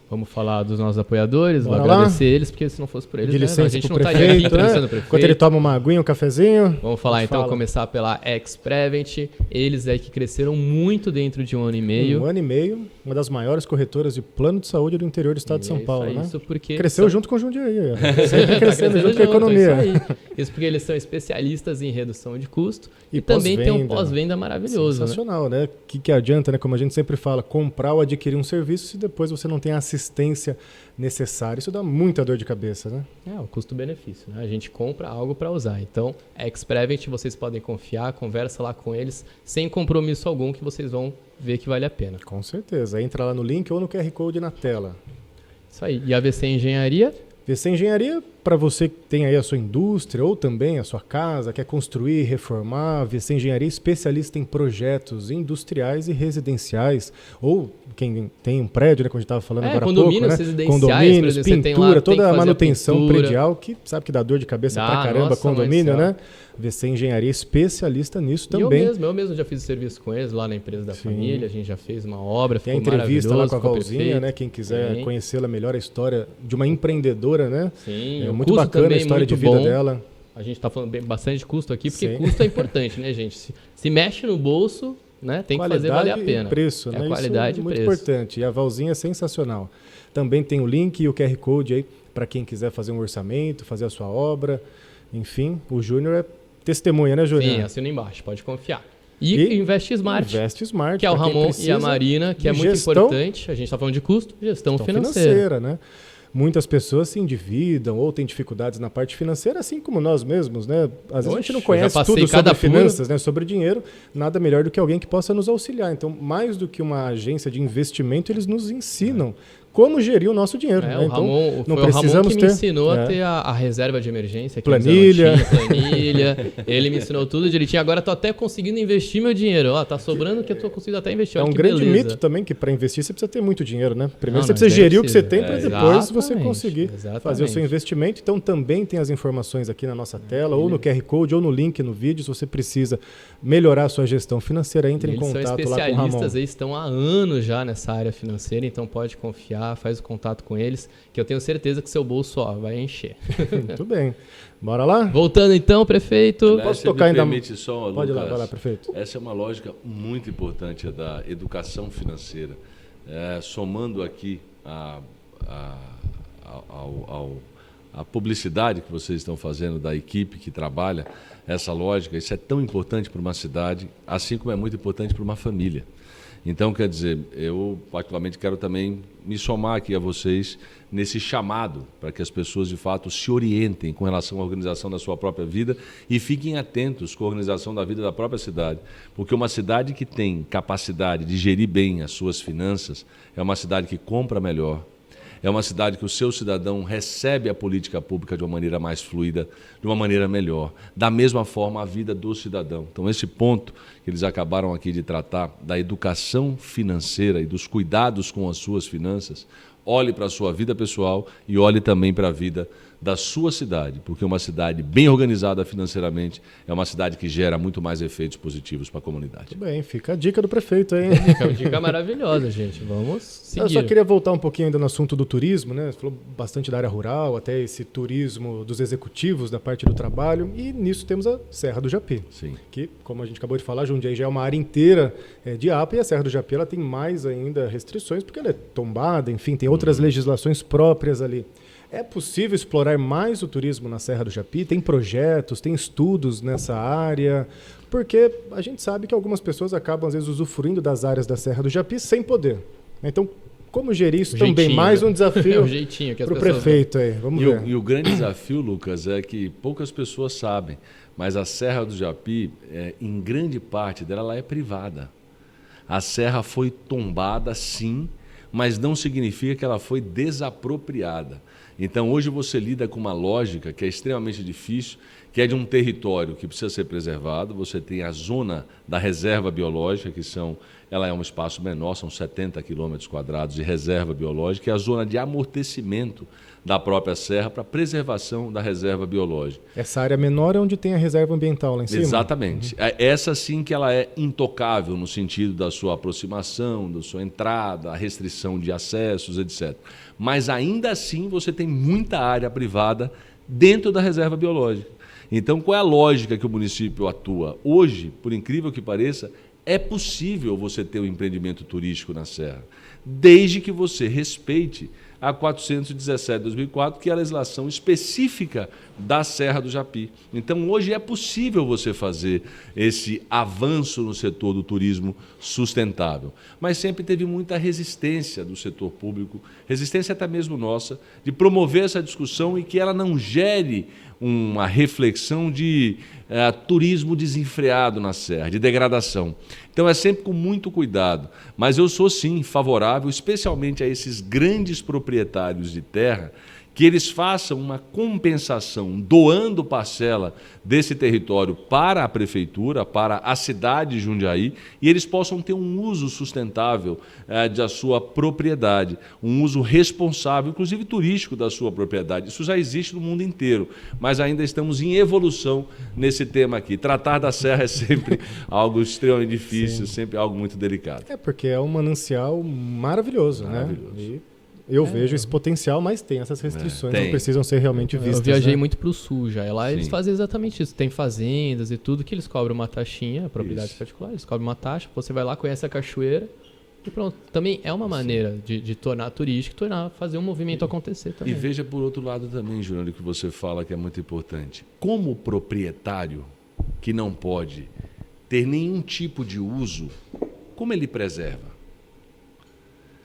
Vamos falar dos nossos apoiadores, vou Bora agradecer eles, porque se não fosse por eles, de licença, a gente não prefeito, estaria aqui entrevistando o prefeito. Enquanto ele toma uma aguinha, um cafezinho. Vamos falar então, começar pela Ex-Prevent. Eles aí que cresceram muito dentro de um ano e meio. Um ano e meio, uma das maiores corretoras de plano de saúde do interior do estado de São Paulo. Né? Isso porque cresceu junto com o Jundiaí. Sempre crescendo junto com a economia. Isso porque eles são especialistas em redução de custo e também tem um pós-venda maravilhoso. Sensacional, né? Que adianta, né? Como a gente sempre fala, comprar ou adquirir um serviço se depois você não tem assistência necessário. Isso dá muita dor de cabeça, né? É, o custo-benefício, né? A gente compra algo para usar. Então, Ex-Prevent, vocês podem confiar, conversa lá com eles, sem compromisso algum, que vocês vão ver que vale a pena. Com certeza. Entra lá no link ou no QR Code na tela. Isso aí. E a VC Engenharia? VC Engenharia, para você que tem aí a sua indústria ou também a sua casa, quer construir, reformar, VC Engenharia é especialista em projetos industriais e residenciais, ou quem tem um prédio, né, como a gente estava falando agora há pouco, condomínios né? residenciais, Condomínios, por exemplo, pintura, você tem lá, toda a tem que manutenção fazer a pintura. predial, que sabe que dá dor de cabeça Dá, pra caramba, nossa, condomínio, mãe do né? VC Engenharia é especialista nisso E também. eu mesmo já fiz serviço com eles lá na empresa da família, a gente já fez uma obra, Tem a ficou entrevista lá com a ficou Valzinha, perfeito. né? Quem quiser Tem. conhecê-la melhor, a história de uma empreendedora, né? Sim, É o muito custo bacana a também história de muito vida bom. dela. A gente está falando bastante de custo aqui, porque Sim. custo é importante, né, gente? Se mexe no bolso, né, tem que fazer valer a pena. E preço, né? É qualidade Isso é e muito preço. importante. E a Valzinha é sensacional. Também tem o link e o QR Code aí para quem quiser fazer um orçamento, fazer a sua obra. Enfim, o Júnior é testemunha, né, Júnior? Sim, assina embaixo, pode confiar. E Investe Smart, Investe Smart, que é o pra quem Ramon e precisa a Marina, que é de muito gestão- importante. A gente está falando de custo, gestão financeira. né? Muitas pessoas se endividam ou têm dificuldades na parte financeira, assim como nós mesmos, né? Às vezes a gente não Oxe, conhece eu já passei tudo sobre cada finanças, né? Sobre dinheiro, nada melhor do que alguém que possa nos auxiliar. Então, mais do que uma agência de investimento, eles nos ensinam como gerir o nosso dinheiro. Né? O Então, Ramon, não foi o Ramon precisamos que ter me ensinou é. a ter a reserva de emergência. Que Planilha. antes eu não tinha, planilha. Ele me ensinou tudo direitinho. Agora tô até conseguindo investir meu dinheiro. Ó, tá sobrando que eu tô conseguindo até investir. É Olha um que grande beleza. mito também que para investir você precisa ter muito dinheiro, né? Primeiro Não, você precisa não, gerir o que precisa. você tem para depois você Exatamente, conseguir exatamente. fazer o seu investimento. Então também tem as informações aqui na nossa tela, ou no QR Code, ou no link no vídeo. Se você precisa melhorar a sua gestão financeira, entre em Eles são contato lá com o especialistas, Ramon. eles estão há anos já nessa área financeira, então pode confiar, faz o contato com eles, que eu tenho certeza que seu bolso vai encher. Muito bem. Bora lá? Voltando então, prefeito. Aliás, Posso se tocar me ainda- permite só, Pode ir lá, Lucas, vai lá, prefeito. essa é uma lógica muito importante da educação financeira. Somando aqui a publicidade que vocês estão fazendo da equipe que trabalha essa lógica, isso é tão importante para uma cidade, assim como é muito importante para uma família. Então, quer dizer, eu particularmente quero também me somar aqui a vocês nesse chamado para que as pessoas de fato se orientem com relação à organização da sua própria vida e fiquem atentos com a organização da vida da própria cidade. Porque uma cidade que tem capacidade de gerir bem as suas finanças é uma cidade que compra melhor, é uma cidade que o seu cidadão recebe a política pública de uma maneira mais fluida, de uma maneira melhor. Da mesma forma, a vida do cidadão. Então, esse ponto que eles acabaram aqui de tratar, da educação financeira e dos cuidados com as suas finanças, olhe para a sua vida pessoal e olhe também para a vida da sua cidade, porque uma cidade bem organizada financeiramente é uma cidade que gera muito mais efeitos positivos para a comunidade. Muito bem, fica a dica do prefeito aí. É uma dica maravilhosa, gente. Vamos seguir. Eu só queria voltar um pouquinho ainda no assunto do turismo, né? Você falou bastante da área rural, até esse turismo dos executivos da parte do trabalho, e nisso temos a Serra do Japi. Sim. Que, como a gente acabou de falar, Jundiaí já é uma área inteira de APA, e a Serra do Japi ela tem mais ainda restrições, porque ela é tombada, enfim, tem outras legislações próprias ali. É possível explorar mais o turismo na Serra do Japi? Tem projetos, tem estudos nessa área? Porque a gente sabe que algumas pessoas acabam, às vezes, usufruindo das áreas da Serra do Japi sem poder. Então, como gerir isso O também? jeitinho, Mais né? um desafio O jeitinho que as para o pessoas prefeito aí. Vamos ver. E o grande desafio, Lucas, é que poucas pessoas sabem, mas a Serra do Japi, em grande parte dela, ela é privada. A serra foi tombada, sim, mas não significa que ela foi desapropriada. Então, hoje você lida com uma lógica que é extremamente difícil, que é de um território que precisa ser preservado. Você tem a zona da reserva biológica, ela é um espaço menor, são 70 quilômetros quadrados de reserva biológica, e a zona de amortecimento da própria serra para preservação da reserva biológica. Essa área menor é onde tem a reserva ambiental lá em cima? Exatamente. Essa sim que ela é intocável no sentido da sua aproximação, da sua entrada, a restrição de acessos, etc. Mas ainda assim você tem muita área privada dentro da reserva biológica. Então, qual é a lógica que o município atua? Hoje, por incrível que pareça, é possível você ter um empreendimento turístico na serra, desde que você respeite a 417 de 2004, que é a legislação específica da Serra do Japi. Então, hoje é possível você fazer esse avanço no setor do turismo sustentável. Mas sempre teve muita resistência do setor público, resistência até mesmo nossa, de promover essa discussão e que ela não gere uma reflexão de turismo desenfreado na Serra, de degradação. Então é sempre com muito cuidado. Mas eu sou sim favorável, especialmente a esses grandes proprietários de terra, que eles façam uma compensação, doando parcela desse território para a prefeitura, para a cidade de Jundiaí, e eles possam ter um uso sustentável da sua propriedade, um uso responsável, inclusive turístico da sua propriedade. Isso já existe no mundo inteiro, mas ainda estamos em evolução nesse tema aqui. Tratar da serra é sempre algo extremamente difícil, Sim. sempre algo muito delicado. É porque é um manancial maravilhoso, né? E eu vejo esse potencial, mas tem essas restrições que precisam ser realmente vistas. Eu viajei né? muito para o sul já, e lá eles Sim. fazem exatamente isso. Tem fazendas e tudo que eles cobram uma taxinha, propriedade particular, eles cobram uma taxa, você vai lá, conhece a cachoeira e pronto. Também é uma maneira de tornar turístico, fazer um movimento acontecer também. E veja por outro lado também, Júnior, que você fala que é muito importante. Como proprietário que não pode ter nenhum tipo de uso, como ele preserva?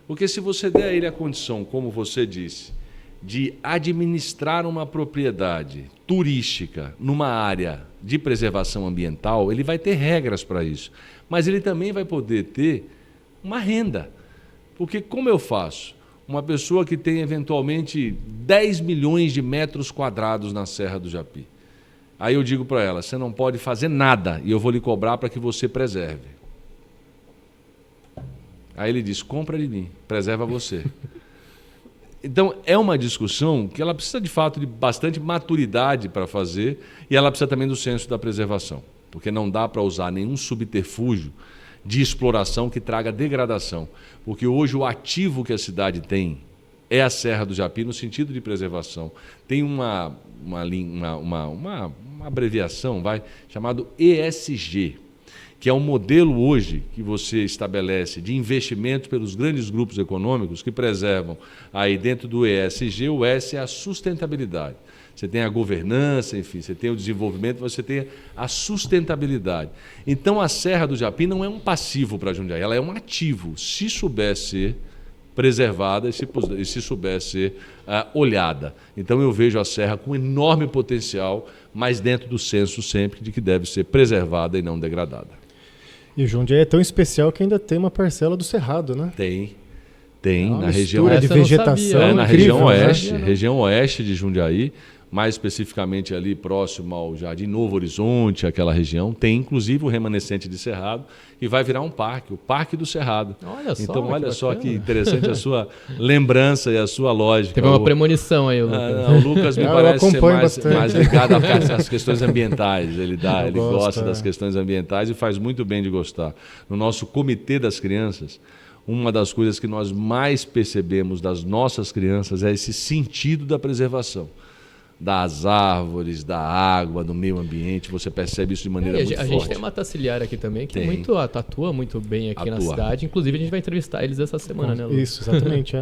Porque se você der a ele a condição, como você disse, de administrar uma propriedade turística numa área de preservação ambiental, ele vai ter regras para isso. Mas ele também vai poder ter uma renda. Porque como eu faço? Uma pessoa que tem eventualmente 10 milhões de metros quadrados na Serra do Japi. Aí eu digo para ela, você não pode fazer nada e eu vou lhe cobrar para que você preserve. Aí ele diz, compra de mim, preserva você. Então, é uma discussão que ela precisa, de fato, de bastante maturidade para fazer e ela precisa também do senso da preservação, porque não dá para usar nenhum subterfúgio de exploração que traga degradação, porque hoje o ativo que a cidade tem é a Serra do Japi no sentido de preservação. Tem uma abreviação, chamado ESG, que é um modelo hoje que você estabelece de investimento pelos grandes grupos econômicos que preservam aí dentro do ESG, o S é a sustentabilidade. Você tem a governança, enfim, você tem o desenvolvimento, você tem a sustentabilidade. Então a Serra do Japi não é um passivo para Jundiaí, ela é um ativo, se souber ser preservada e se souber ser olhada. Então eu vejo a Serra com enorme potencial, mas dentro do senso sempre de que deve ser preservada e não degradada. E Jundiaí é tão especial que ainda tem uma parcela do Cerrado, né? Tem uma na região mistura de vegetação na incrível, região oeste de Jundiaí, mais especificamente ali próximo ao Jardim Novo Horizonte, aquela região, tem inclusive o remanescente de Cerrado e vai virar um parque, o Parque do Cerrado. Olha só, então, olha só que bacana. interessante a sua lembrança e a sua lógica. Teve uma premonição aí, o Lucas. O Lucas me Eu parece ser acompanho mais ligado às questões ambientais. Ele gosto, gosta das questões ambientais e faz muito bem de gostar. No nosso Comitê das Crianças, uma das coisas que nós mais percebemos das nossas crianças é esse sentido da preservação. Das árvores, da água, do meio ambiente, você percebe isso de maneira muito forte. A gente tem uma Taciliar aqui também, que atua muito bem aqui na Atua. cidade. Inclusive, a gente vai entrevistar eles essa semana, né, Lu? Isso, exatamente.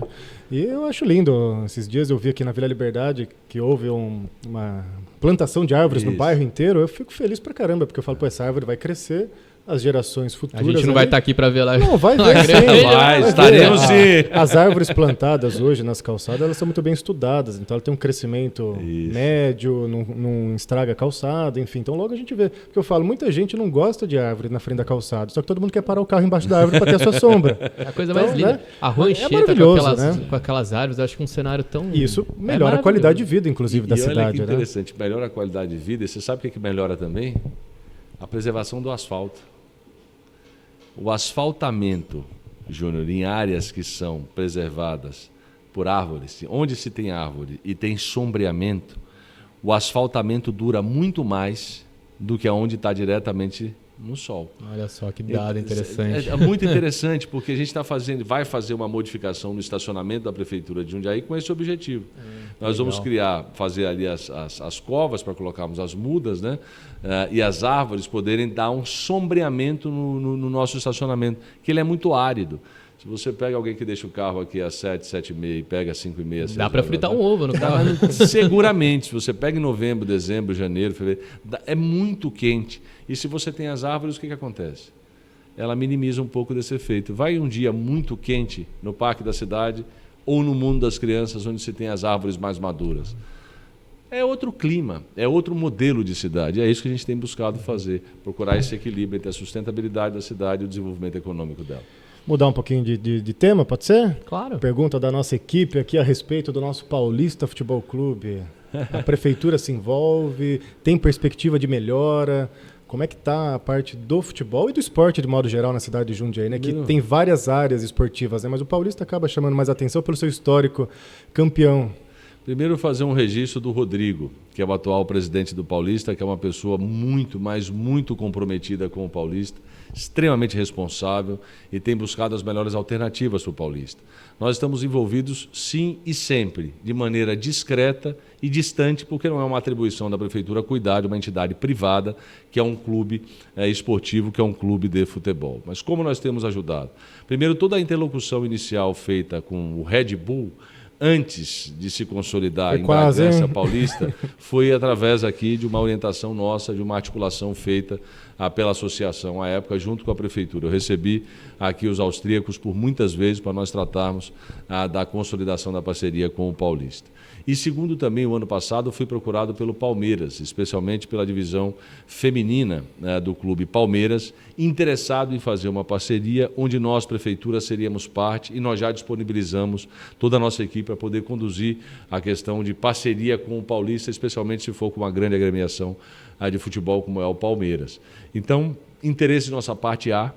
E eu acho lindo. Esses dias eu vi aqui na Vila Liberdade que houve uma plantação de árvores no bairro inteiro. Eu fico feliz pra caramba, porque eu falo, pô, essa árvore vai crescer, as gerações futuras... A gente não vai estar aqui para ver lá. Não, vai ver a sim. grelha. Vai, ver. estaremos sim. As árvores plantadas hoje nas calçadas, elas são muito bem estudadas. Então, ela tem um crescimento médio, não estraga a calçada, enfim. Então, logo a gente vê. Porque eu falo, muita gente não gosta de árvore na frente da calçada. Só que todo mundo quer parar o carro embaixo da árvore para ter a sua sombra. É a coisa Então, mais linda. né? A rua Anchieta maravilhoso, né? com aquelas árvores, eu acho que um cenário tão... Isso melhora a qualidade de vida, inclusive, da Olha cidade. que né? interessante, melhora a qualidade de vida. E você sabe o que melhora também? A preservação do asfalto. O asfaltamento, Júnior, em áreas que são preservadas por árvores, onde se tem árvore e tem sombreamento, o asfaltamento dura muito mais do que onde está diretamente no sol. Olha só que dado interessante. É muito interessante, porque a gente vai fazer uma modificação no estacionamento da Prefeitura de Jundiaí com esse objetivo. Nós vamos fazer ali as covas para colocarmos as mudas, né? E as árvores poderem dar um sombreamento no nosso estacionamento, que ele é muito árido. Se você pega alguém que deixa o carro aqui às 7, 7h30 e pega às 5h30... Dá para fritar um ovo no carro. Seguramente. Se você pega em novembro, dezembro, janeiro, fevereiro, é muito quente. E se você tem as árvores, o que acontece? Ela minimiza um pouco desse efeito. Vai um dia muito quente no parque da cidade ou no mundo das crianças, onde se tem as árvores mais maduras. É outro clima, é outro modelo de cidade. É isso que a gente tem buscado fazer, procurar esse equilíbrio entre a sustentabilidade da cidade e o desenvolvimento econômico dela. Mudar um pouquinho de tema, pode ser? Claro. Pergunta da nossa equipe aqui a respeito do nosso Paulista Futebol Clube. A prefeitura se envolve, tem perspectiva de melhora. Como é que está a parte do futebol e do esporte de modo geral na cidade de Jundiaí, né? Que tem várias áreas esportivas, né? Mas o Paulista acaba chamando mais atenção pelo seu histórico campeão. Primeiro, fazer um registro do Rodrigo, que é o atual presidente do Paulista, que é uma pessoa muito, mas muito comprometida com o Paulista, extremamente responsável e tem buscado as melhores alternativas para o Paulista. Nós estamos envolvidos, sim e sempre, de maneira discreta e distante, porque não é uma atribuição da Prefeitura cuidar de uma entidade privada, que é um clube esportivo, que é um clube de futebol. Mas como nós temos ajudado? Primeiro, toda a interlocução inicial feita com o Red Bull, antes de se consolidar em Bragança Paulista, foi através aqui de uma orientação nossa, de uma articulação feita pela associação à época, junto com a Prefeitura. Eu recebi aqui os austríacos por muitas vezes para nós tratarmos da consolidação da parceria com o Paulista. E segundo também, o ano passado, eu fui procurado pelo Palmeiras, especialmente pela divisão feminina do clube Palmeiras, interessado em fazer uma parceria onde nós, Prefeitura, seríamos parte e nós já disponibilizamos toda a nossa equipe para poder conduzir a questão de parceria com o Paulista, especialmente se for com uma grande agremiação de futebol como é o Palmeiras. Então, interesse de nossa parte há.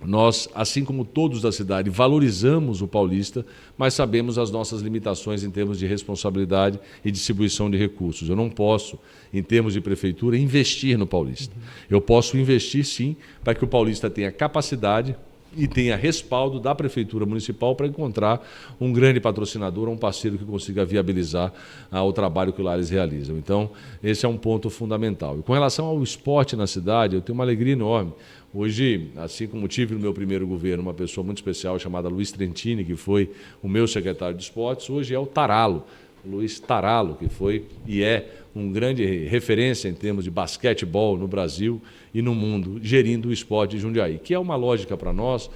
Nós, assim como todos da cidade, valorizamos o Paulista, mas sabemos as nossas limitações em termos de responsabilidade e distribuição de recursos. Eu não posso, em termos de prefeitura, investir no Paulista. Eu posso investir, sim, para que o Paulista tenha capacidade e tenha respaldo da Prefeitura Municipal para encontrar um grande patrocinador, um parceiro que consiga viabilizar o trabalho que o Lares realiza. Então, esse é um ponto fundamental. E com relação ao esporte na cidade, eu tenho uma alegria enorme. Hoje, assim como tive no meu primeiro governo uma pessoa muito especial chamada Luiz Trentini, que foi o meu secretário de esportes, hoje é o Taralo, Luiz Taralo, que foi e é um grande referência em termos de basquetebol no Brasil e no mundo, gerindo o esporte de Jundiaí, que é uma lógica para nós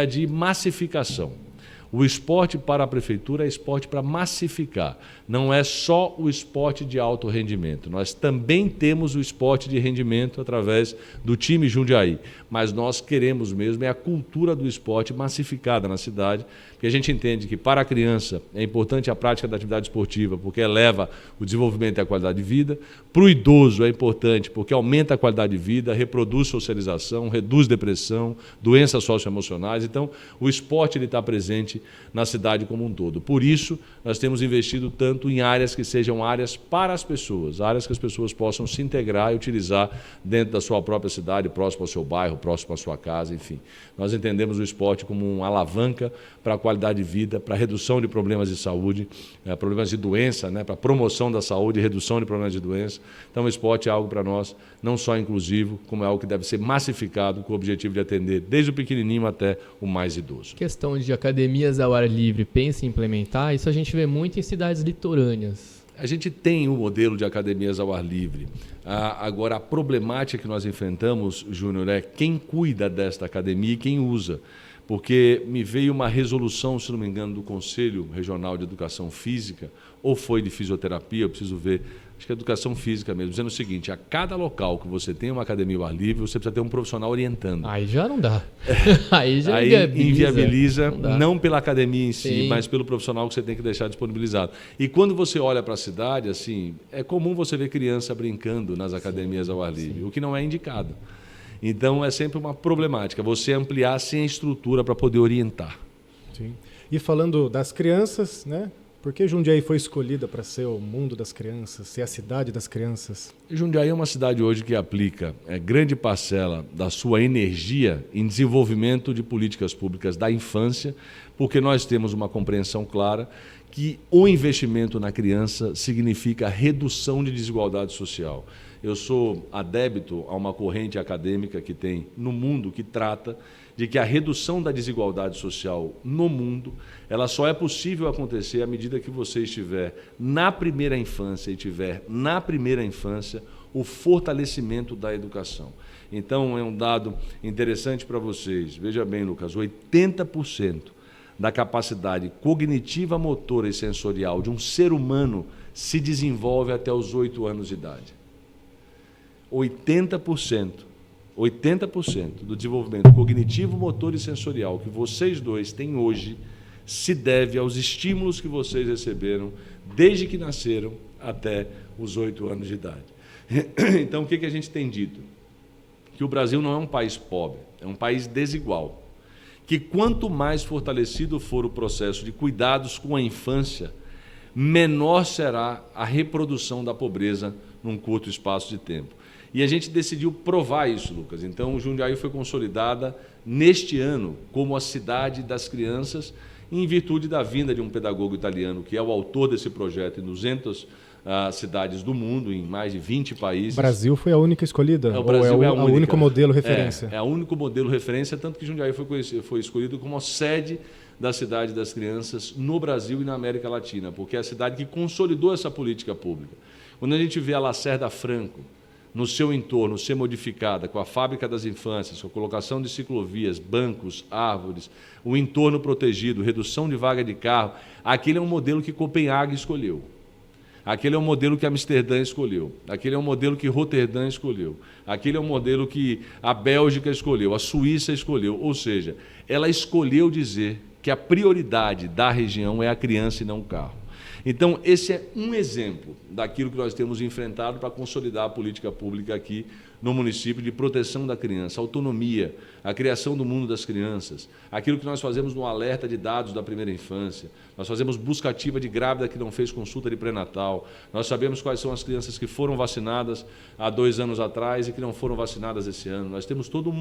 de massificação. O esporte para a prefeitura é esporte para massificar. Não é só o esporte de alto rendimento. Nós também temos o esporte de rendimento através do time Jundiaí. Mas nós queremos mesmo a cultura do esporte massificada na cidade, porque a gente entende que para a criança é importante a prática da atividade esportiva, porque eleva o desenvolvimento e a qualidade de vida. Para o idoso é importante, porque aumenta a qualidade de vida, reproduz socialização, reduz depressão, doenças socioemocionais. Então, o esporte está presente na cidade como um todo. Por isso, nós temos investido tanto em áreas que sejam áreas para as pessoas, áreas que as pessoas possam se integrar e utilizar dentro da sua própria cidade, próximo ao seu bairro, próximo à sua casa, enfim. Nós entendemos o esporte como uma alavanca para a qualidade de vida, para a redução de problemas de saúde, problemas de doença, para a promoção da saúde e redução de problemas de doença. Então, o esporte é algo para nós não só inclusivo, como é algo que deve ser massificado com o objetivo de atender desde o pequenininho até o mais idoso. Questão de academias ao ar livre, pensa em implementar? Isso a gente vê muito em cidades litorâneas. A gente tem um modelo de academias ao ar livre. Agora, a problemática que nós enfrentamos, Júnior, é quem cuida desta academia e quem usa. Porque me veio uma resolução, se não me engano, do Conselho Regional de Educação Física, ou foi de fisioterapia, eu preciso ver, acho que é educação física mesmo, dizendo o seguinte: a cada local que você tem uma academia ao ar livre, você precisa ter um profissional orientando. Aí já não dá. Aí inviabiliza, não pela academia em si, mas pelo profissional que você tem que deixar disponibilizado. E quando você olha para a cidade, assim, é comum você ver criança brincando nas academias ao ar livre, o que não é indicado. Então, é sempre uma problemática, você ampliar sem a estrutura para poder orientar. Sim. E falando das crianças, né? Por que Jundiaí foi escolhida para ser o mundo das crianças, ser a cidade das crianças? Jundiaí é uma cidade hoje que aplica grande parcela da sua energia em desenvolvimento de políticas públicas da infância, porque nós temos uma compreensão clara que o investimento na criança significa redução de desigualdade social. Eu sou adepto a uma corrente acadêmica que tem no mundo que trata de que a redução da desigualdade social no mundo, ela só é possível acontecer à medida que você estiver na primeira infância e tiver na primeira infância o fortalecimento da educação. Então, é um dado interessante para vocês. Veja bem, Lucas, 80% da capacidade cognitiva, motora e sensorial de um ser humano se desenvolve até os 8 anos de idade. 80% do desenvolvimento cognitivo, motor e sensorial que vocês dois têm hoje se deve aos estímulos que vocês receberam desde que nasceram até os 8 anos de idade. Então, o que a gente tem dito? Que o Brasil não é um país pobre, é um país desigual. Que quanto mais fortalecido for o processo de cuidados com a infância, menor será a reprodução da pobreza num curto espaço de tempo. E a gente decidiu provar isso, Lucas. Então, Jundiaí foi consolidada neste ano como a cidade das crianças, em virtude da vinda de um pedagogo italiano, que é o autor desse projeto em 200 cidades do mundo, em mais de 20 países. O Brasil foi a única escolhida? O Brasil é o único modelo referência? É o único modelo referência, tanto que Jundiaí foi escolhido como a sede da cidade das crianças no Brasil e na América Latina, porque é a cidade que consolidou essa política pública. Quando a gente vê a Lacerda Franco, no seu entorno, ser modificada com a fábrica das infâncias, com a colocação de ciclovias, bancos, árvores, o entorno protegido, redução de vaga de carro, aquele é um modelo que Copenhague escolheu. Aquele é um modelo que Amsterdã escolheu. Aquele é um modelo que Roterdã escolheu. Aquele é um modelo que a Bélgica escolheu, a Suíça escolheu. Ou seja, ela escolheu dizer que a prioridade da região é a criança e não o carro. Então, esse é um exemplo daquilo que nós temos enfrentado para consolidar a política pública aqui no município de proteção da criança, autonomia, a criação do mundo das crianças, aquilo que nós fazemos no alerta de dados da primeira infância, nós fazemos busca ativa de grávida que não fez consulta de pré-natal, nós sabemos quais são as crianças que foram vacinadas há 2 anos atrás e que não foram vacinadas esse ano. Nós temos todo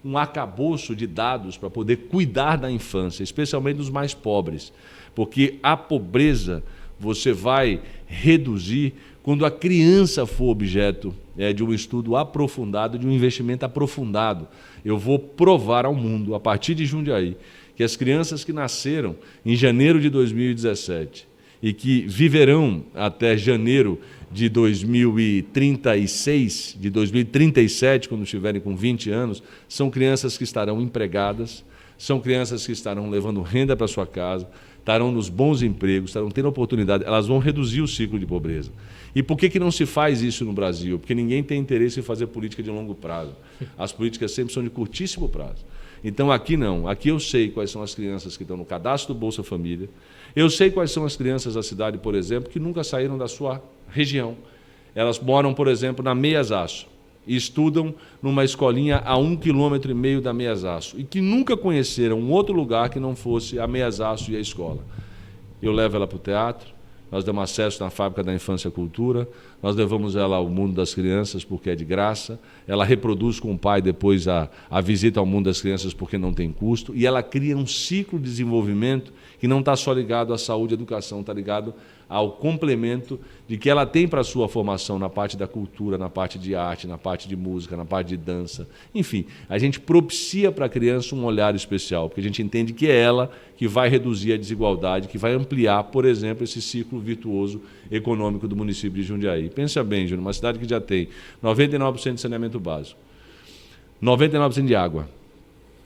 um arcabouço de dados para poder cuidar da infância, especialmente dos mais pobres, porque a pobreza você vai reduzir quando a criança for objeto de um estudo aprofundado, de um investimento aprofundado. Eu vou provar ao mundo, a partir de Jundiaí, que as crianças que nasceram em janeiro de 2017 e que viverão até janeiro de 2036, de 2037, quando estiverem com 20 anos, são crianças que estarão empregadas, são crianças que estarão levando renda para sua casa, estarão nos bons empregos, estarão tendo oportunidade, elas vão reduzir o ciclo de pobreza. E por que não se faz isso no Brasil? Porque ninguém tem interesse em fazer política de longo prazo. As políticas sempre são de curtíssimo prazo. Então, aqui não. Aqui eu sei quais são as crianças que estão no cadastro do Bolsa Família. Eu sei quais são as crianças da cidade, por exemplo, que nunca saíram da sua região. Elas moram, por exemplo, na Meias Aço e estudam numa escolinha a 1,5 km da Meias Aço e que nunca conheceram um outro lugar que não fosse a Meias Aço e a escola. Eu levo ela para o teatro, nós damos acesso na Fábrica da Infância e Cultura, nós levamos ela ao mundo das crianças porque é de graça, ela reproduz com o pai depois a visita ao mundo das crianças porque não tem custo, e ela cria um ciclo de desenvolvimento que não está só ligado à saúde e educação, está ligado ao complemento de que ela tem para a sua formação na parte da cultura, na parte de arte, na parte de música, na parte de dança. Enfim, a gente propicia para a criança um olhar especial, porque a gente entende que é ela que vai reduzir a desigualdade, que vai ampliar, por exemplo, esse ciclo virtuoso econômico do município de Jundiaí. Pensa bem, Júnior, uma cidade que já tem 99% de saneamento básico, 99% de água,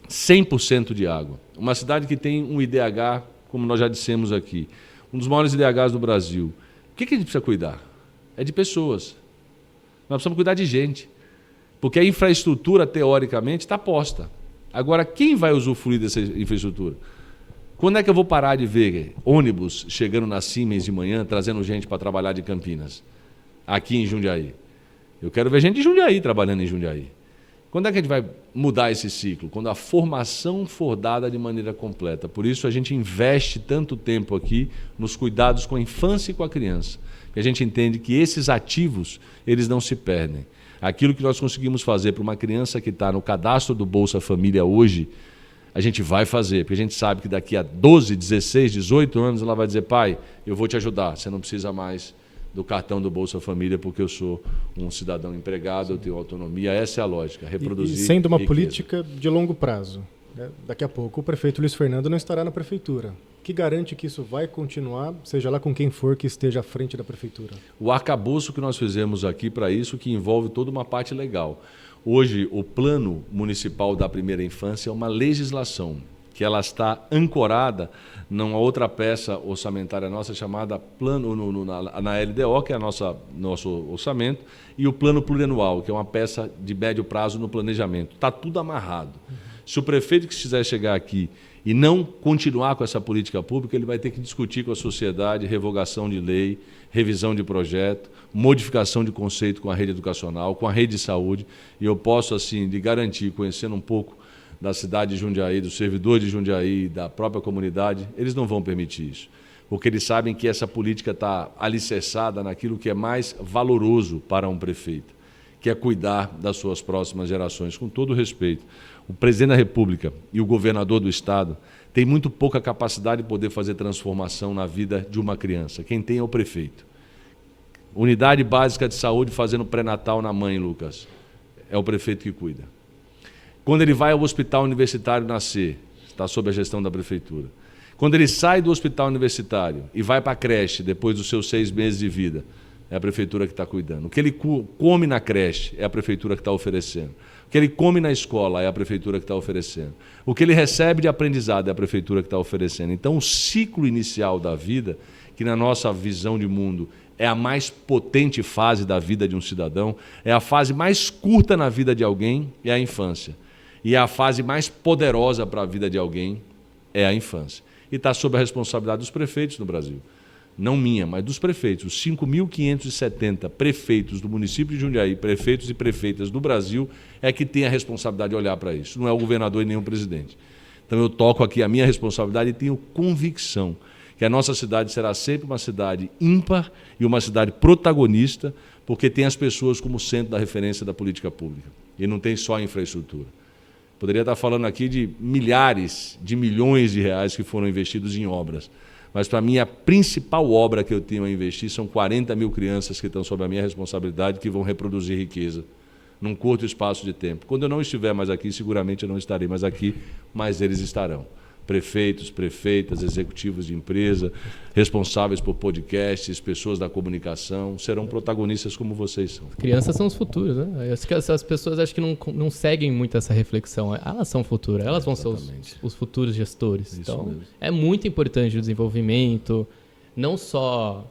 100% de água. Uma cidade que tem um IDH, como nós já dissemos aqui, um dos maiores IDHs do Brasil. O que a gente precisa cuidar? É de pessoas. Nós precisamos cuidar de gente. Porque a infraestrutura, teoricamente, está posta. Agora, quem vai usufruir dessa infraestrutura? Quando é que eu vou parar de ver ônibus chegando na Siemens de manhã, trazendo gente para trabalhar de Campinas, aqui em Jundiaí? Eu quero ver gente de Jundiaí trabalhando em Jundiaí. Quando é que a gente vai mudar esse ciclo? Quando a formação for dada de maneira completa. Por isso a gente investe tanto tempo aqui nos cuidados com a infância e com a criança. Porque a gente entende que esses ativos, eles não se perdem. Aquilo que nós conseguimos fazer para uma criança que está no cadastro do Bolsa Família hoje, a gente vai fazer, porque a gente sabe que daqui a 12, 16, 18 anos ela vai dizer, pai, eu vou te ajudar, você não precisa mais do cartão do Bolsa Família porque eu sou um cidadão empregado, eu tenho autonomia. Essa é a lógica, reproduzir e sendo uma riqueza. Política de longo prazo, né? Daqui a pouco o prefeito Luiz Fernando não estará na prefeitura. O que garante que isso vai continuar, seja lá com quem for que esteja à frente da prefeitura? O arcabouço que nós fizemos aqui para isso, que envolve toda uma parte legal. Hoje, o Plano Municipal da Primeira Infância é uma legislação que ela está ancorada numa outra peça orçamentária nossa chamada plano na LDO, que é nosso orçamento, e o Plano Plurianual, que é uma peça de médio prazo no planejamento. Está tudo amarrado. Se o prefeito que quiser chegar aqui e não continuar com essa política pública, ele vai ter que discutir com a sociedade revogação de lei, revisão de projeto, modificação de conceito com a rede educacional, com a rede de saúde. E eu posso, assim, lhe garantir, conhecendo um pouco da cidade de Jundiaí, do servidor de Jundiaí, da própria comunidade, eles não vão permitir isso. Porque eles sabem que essa política está alicerçada naquilo que é mais valoroso para um prefeito, que é cuidar das suas próximas gerações, com todo o respeito. O presidente da República e o governador do Estado têm muito pouca capacidade de poder fazer transformação na vida de uma criança. Quem tem é o prefeito. Unidade básica de saúde fazendo pré-natal na mãe, Lucas, é o prefeito que cuida. Quando ele vai ao hospital universitário nascer, está sob a gestão da prefeitura. Quando ele sai do hospital universitário e vai para a creche depois dos seus 6 meses de vida, é a prefeitura que está cuidando. O que ele come na creche é a prefeitura que está oferecendo. O que ele come na escola é a prefeitura que está oferecendo. O que ele recebe de aprendizado é a prefeitura que está oferecendo. Então, o ciclo inicial da vida, que na nossa visão de mundo é a mais potente fase da vida de um cidadão, é a fase mais curta na vida de alguém, é a infância. E a fase mais poderosa para a vida de alguém é a infância. E está sob a responsabilidade dos prefeitos no Brasil. Não minha, mas dos prefeitos. Os 5.570 prefeitos do município de Jundiaí, prefeitos e prefeitas do Brasil, é que tem a responsabilidade de olhar para isso. Não é o governador e nem o presidente. Então eu toco aqui a minha responsabilidade e tenho convicção que a nossa cidade será sempre uma cidade ímpar e uma cidade protagonista, porque tem as pessoas como centro da referência da política pública. E não tem só a infraestrutura. Poderia estar falando aqui de milhares de milhões de reais que foram investidos em obras. Mas, para mim, a principal obra que eu tenho a investir são 40 mil crianças que estão sob a minha responsabilidade, que vão reproduzir riqueza num curto espaço de tempo. Quando eu não estiver mais aqui, seguramente eu não estarei mais aqui, mas eles estarão. Prefeitos, prefeitas, executivos de empresa, responsáveis por podcasts, pessoas da comunicação, serão protagonistas como vocês são. Crianças são os futuros, né? As pessoas acho que não seguem muito essa reflexão. Elas são futuras, elas vão ser os futuros gestores. Isso então, mesmo. É muito importante o desenvolvimento, não só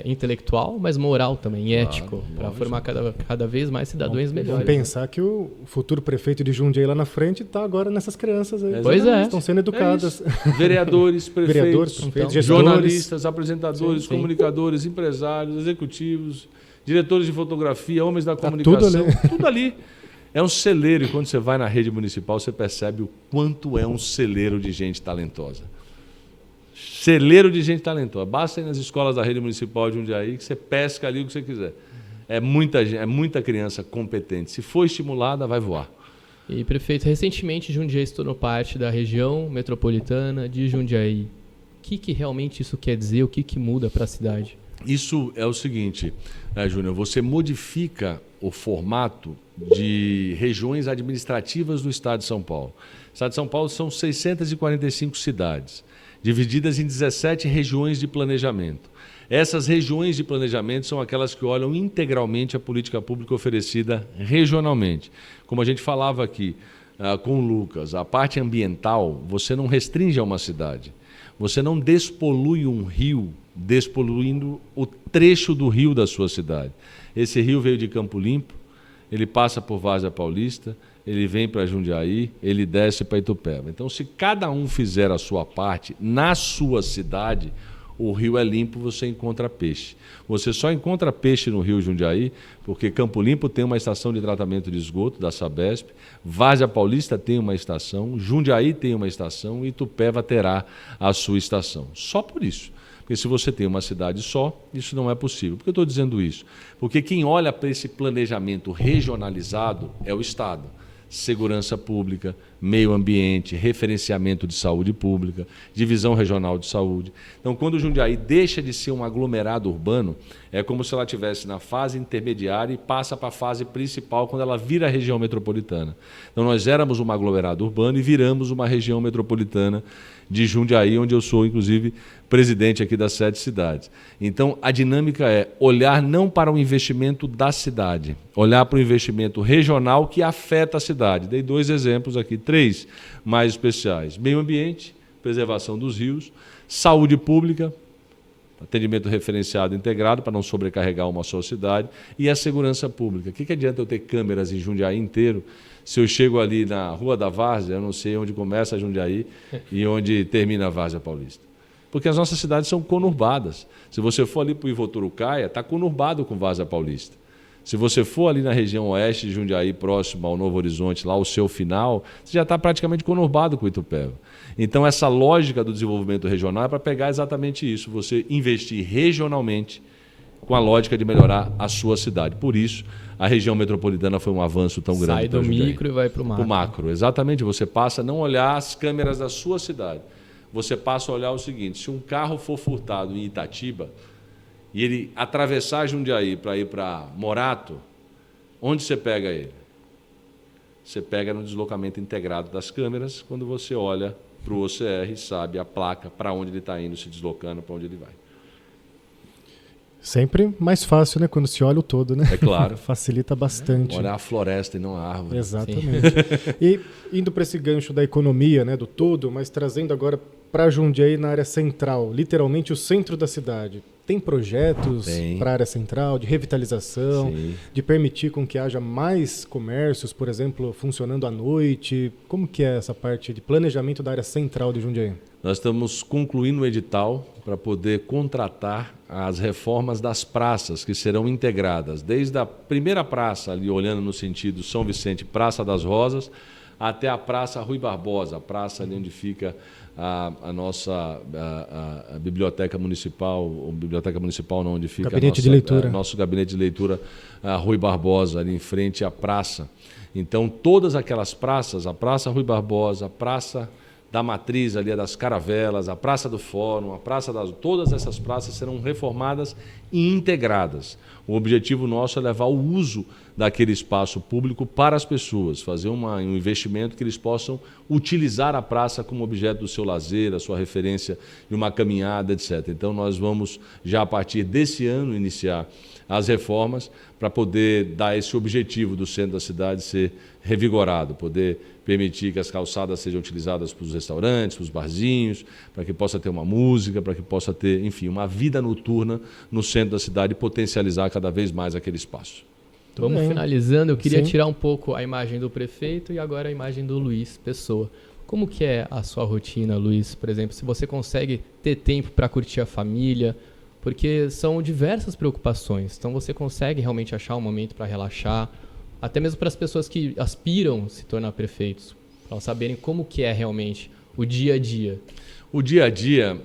intelectual, mas moral também, e ético, para formar cada vez mais cidadãos melhores. Vamos pensar que o futuro prefeito de Jundiaí lá na frente está agora nessas crianças aí. Pois é. Estão sendo educadas. Vereadores, prefeitos, gestores, jornalistas, apresentadores, sim. comunicadores, empresários, executivos, diretores de fotografia, homens da comunicação, tudo ali. É um celeiro, e quando você vai na rede municipal, você percebe o quanto é um celeiro de gente talentosa. Celeiro de gente talentosa. Basta ir nas escolas da rede municipal de Jundiaí que você pesca ali o que você quiser. É muita criança competente. Se for estimulada, vai voar. E, prefeito, recentemente Jundiaí se tornou parte da região metropolitana de Jundiaí. O que realmente isso quer dizer? O que muda para a cidade? Isso é o seguinte, Júnior, você modifica o formato de regiões administrativas do Estado de São Paulo. O Estado de São Paulo são 645 cidades, divididas em 17 regiões de planejamento. Essas regiões de planejamento são aquelas que olham integralmente a política pública oferecida regionalmente. Como a gente falava aqui com o Lucas, a parte ambiental você não restringe a uma cidade. Você não despolui um rio, despoluindo o trecho do rio da sua cidade. Esse rio veio de Campo Limpo, ele passa por Várzea Paulista, ele vem para Jundiaí, ele desce para Itupeva. Então, se cada um fizer a sua parte, na sua cidade, o rio é limpo, você encontra peixe. Você só encontra peixe no rio Jundiaí, porque Campo Limpo tem uma estação de tratamento de esgoto da Sabesp, Várzea Paulista tem uma estação, Jundiaí tem uma estação e Itupeva terá a sua estação. Só por isso. Porque se você tem uma cidade só, isso não é possível. Por que eu estou dizendo isso? Porque quem olha para esse planejamento regionalizado é o Estado. segurança pública, meio ambiente, referenciamento de saúde pública, divisão regional de saúde. Então, quando Jundiaí deixa de ser um aglomerado urbano, é como se ela estivesse na fase intermediária e passa para a fase principal quando ela vira a região metropolitana. Então, nós éramos um aglomerado urbano e viramos uma região metropolitana de Jundiaí, onde eu sou, inclusive, presidente aqui das 7 cidades. Então, a dinâmica é olhar não para o investimento da cidade, olhar para o investimento regional que afeta a cidade. Dei 2 exemplos aqui, 3 mais especiais. Meio ambiente, preservação dos rios, saúde pública, atendimento referenciado integrado para não sobrecarregar uma só cidade, e a segurança pública. O que adianta eu ter câmeras em Jundiaí inteiro se eu chego ali na Rua da Várzea, eu não sei onde começa a Jundiaí e onde termina a Várzea Paulista? Porque as nossas cidades são conurbadas. Se você for ali para o Ivoturucaia, está conurbado com Várzea Paulista. Se você for ali na região oeste de Jundiaí, próximo ao Novo Horizonte, lá o seu final, você já está praticamente conurbado com Itupeva. Então, essa lógica do desenvolvimento regional é para pegar exatamente isso, você investir regionalmente com a lógica de melhorar a sua cidade. Por isso, a região metropolitana foi um avanço tão grande. Sai do micro e vai para o macro. Para o macro, exatamente. Você passa a não olhar as câmeras da sua cidade. Você passa a olhar o seguinte, se um carro for furtado em Itatiba e ele atravessar Jundiaí para ir para Morato, onde você pega ele? Você pega no deslocamento integrado das câmeras, quando você olha para o OCR e sabe a placa para onde ele está indo, se deslocando, para onde ele vai. Sempre mais fácil, né? Quando se olha o todo, né? É claro. Facilita bastante. Olhar a floresta e não a árvore. Exatamente. E indo para esse gancho da economia, né, do todo, mas trazendo agora para Jundiaí na área central, literalmente o centro da cidade. Tem projetos para a área central de revitalização, Sim. de permitir com que haja mais comércios, por exemplo, funcionando à noite? Como que é essa parte de planejamento da área central de Jundiaí? Nós estamos concluindo o edital para poder contratar as reformas das praças que serão integradas, desde a primeira praça, ali olhando no sentido São Vicente, Praça das Rosas, até a Praça Rui Barbosa, a praça ali onde fica a nossa a biblioteca municipal, ou biblioteca municipal não, onde fica gabinete de leitura. Nosso gabinete de leitura, a Rui Barbosa, ali em frente à praça. Então, todas aquelas praças, a Praça Rui Barbosa, a Praça da Matriz, ali das Caravelas, a Praça do Fórum, a Praça das... Todas essas praças serão reformadas e integradas. O objetivo nosso é levar o uso daquele espaço público para as pessoas, fazer um investimento que eles possam utilizar a praça como objeto do seu lazer, a sua referência de uma caminhada, etc. Então, nós vamos, já a partir desse ano, iniciar as reformas para poder dar esse objetivo do centro da cidade ser revigorado, poder permitir que as calçadas sejam utilizadas para os restaurantes, para os barzinhos, para que possa ter uma música, para que possa ter, enfim, uma vida noturna no centro da cidade e potencializar cada vez mais aquele espaço. Vamos finalizando, eu queria Sim. tirar um pouco a imagem do prefeito e agora a imagem do Luiz Pessoa. Como que é a sua rotina, Luiz? Por exemplo, se você consegue ter tempo para curtir a família, porque são diversas preocupações, então você consegue realmente achar um momento para relaxar, até mesmo para as pessoas que aspiram se tornar prefeitos, para saberem como que é realmente o dia a dia. O dia a dia,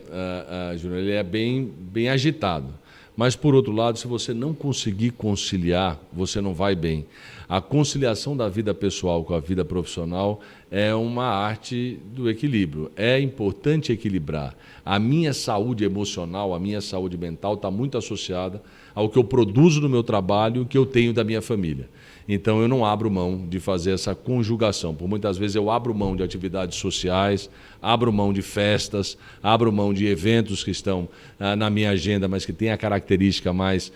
Júnior, ele é bem agitado. Mas, por outro lado, se você não conseguir conciliar, você não vai bem. A conciliação da vida pessoal com a vida profissional é uma arte do equilíbrio. É importante equilibrar. A minha saúde emocional, a minha saúde mental está muito associada ao que eu produzo no meu trabalho e o que eu tenho da minha família. Então, eu não abro mão de fazer essa conjugação. Por muitas vezes eu abro mão de atividades sociais, abro mão de festas, abro mão de eventos que estão na minha agenda, mas que têm a característica mais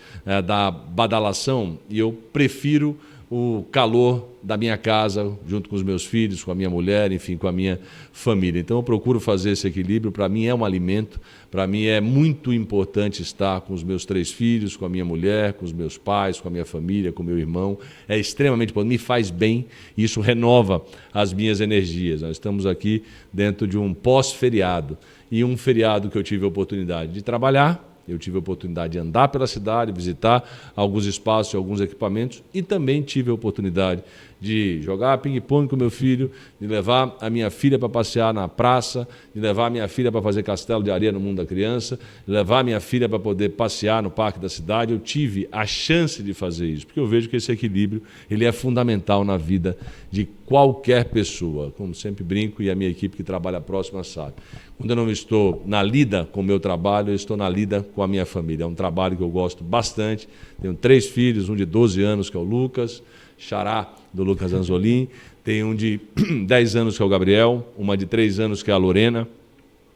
da badalação, e eu prefiro o calor da minha casa, junto com os meus filhos, com a minha mulher, enfim, com a minha família. Então, eu procuro fazer esse equilíbrio. Para mim é um alimento, para mim é muito importante estar com os meus 3 filhos, com a minha mulher, com os meus pais, com a minha família, com o meu irmão. É extremamente importante, me faz bem, e isso renova as minhas energias. Nós estamos aqui dentro de um pós-feriado, e um feriado que eu tive a oportunidade de trabalhar, Eu tive a oportunidade de andar pela cidade, visitar alguns espaços e alguns equipamentos e também tive a oportunidade de jogar ping-pong com meu filho, de levar a minha filha para passear na praça, de levar a minha filha para fazer castelo de areia no Mundo da Criança, de levar a minha filha para poder passear no Parque da Cidade. Eu tive a chance de fazer isso, porque eu vejo que esse equilíbrio ele é fundamental na vida de qualquer pessoa. Como sempre brinco, e a minha equipe que trabalha próxima sabe. Quando eu não estou na lida com o meu trabalho, eu estou na lida com a minha família. É um trabalho que eu gosto bastante. Tenho 3 filhos, um de 12 anos, que é o Lucas, xará do Lucas Anzolin, tem um de 10 anos, que é o Gabriel, uma de 3 anos, que é a Lorena,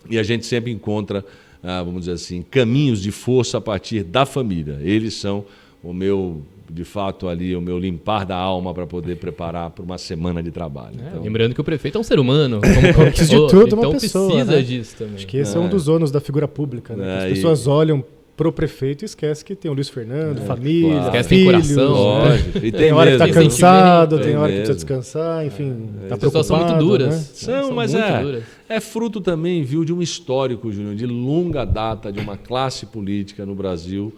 e a gente sempre encontra, vamos dizer assim, caminhos de força a partir da família. Eles são o meu, de fato, ali, o meu limpar da alma para poder preparar para uma semana de trabalho. Então, lembrando que o prefeito é um ser humano, como antes de tudo, então uma pessoa, precisa né? disso também. Acho que esse é um dos ônus da figura pública, né? Que as pessoas olham pro prefeito e esquece que tem o Luiz Fernando, família, claro. Esquece que tem filhos, coração, lógico. E tem hora que tá cansado, tem Tem hora que precisa mesmo. descansar, enfim, tá As pessoas são muito preocupado, duras. né? São, mas muito duras. é fruto também, viu, de um histórico, Júnior, de longa data, de uma classe política no Brasil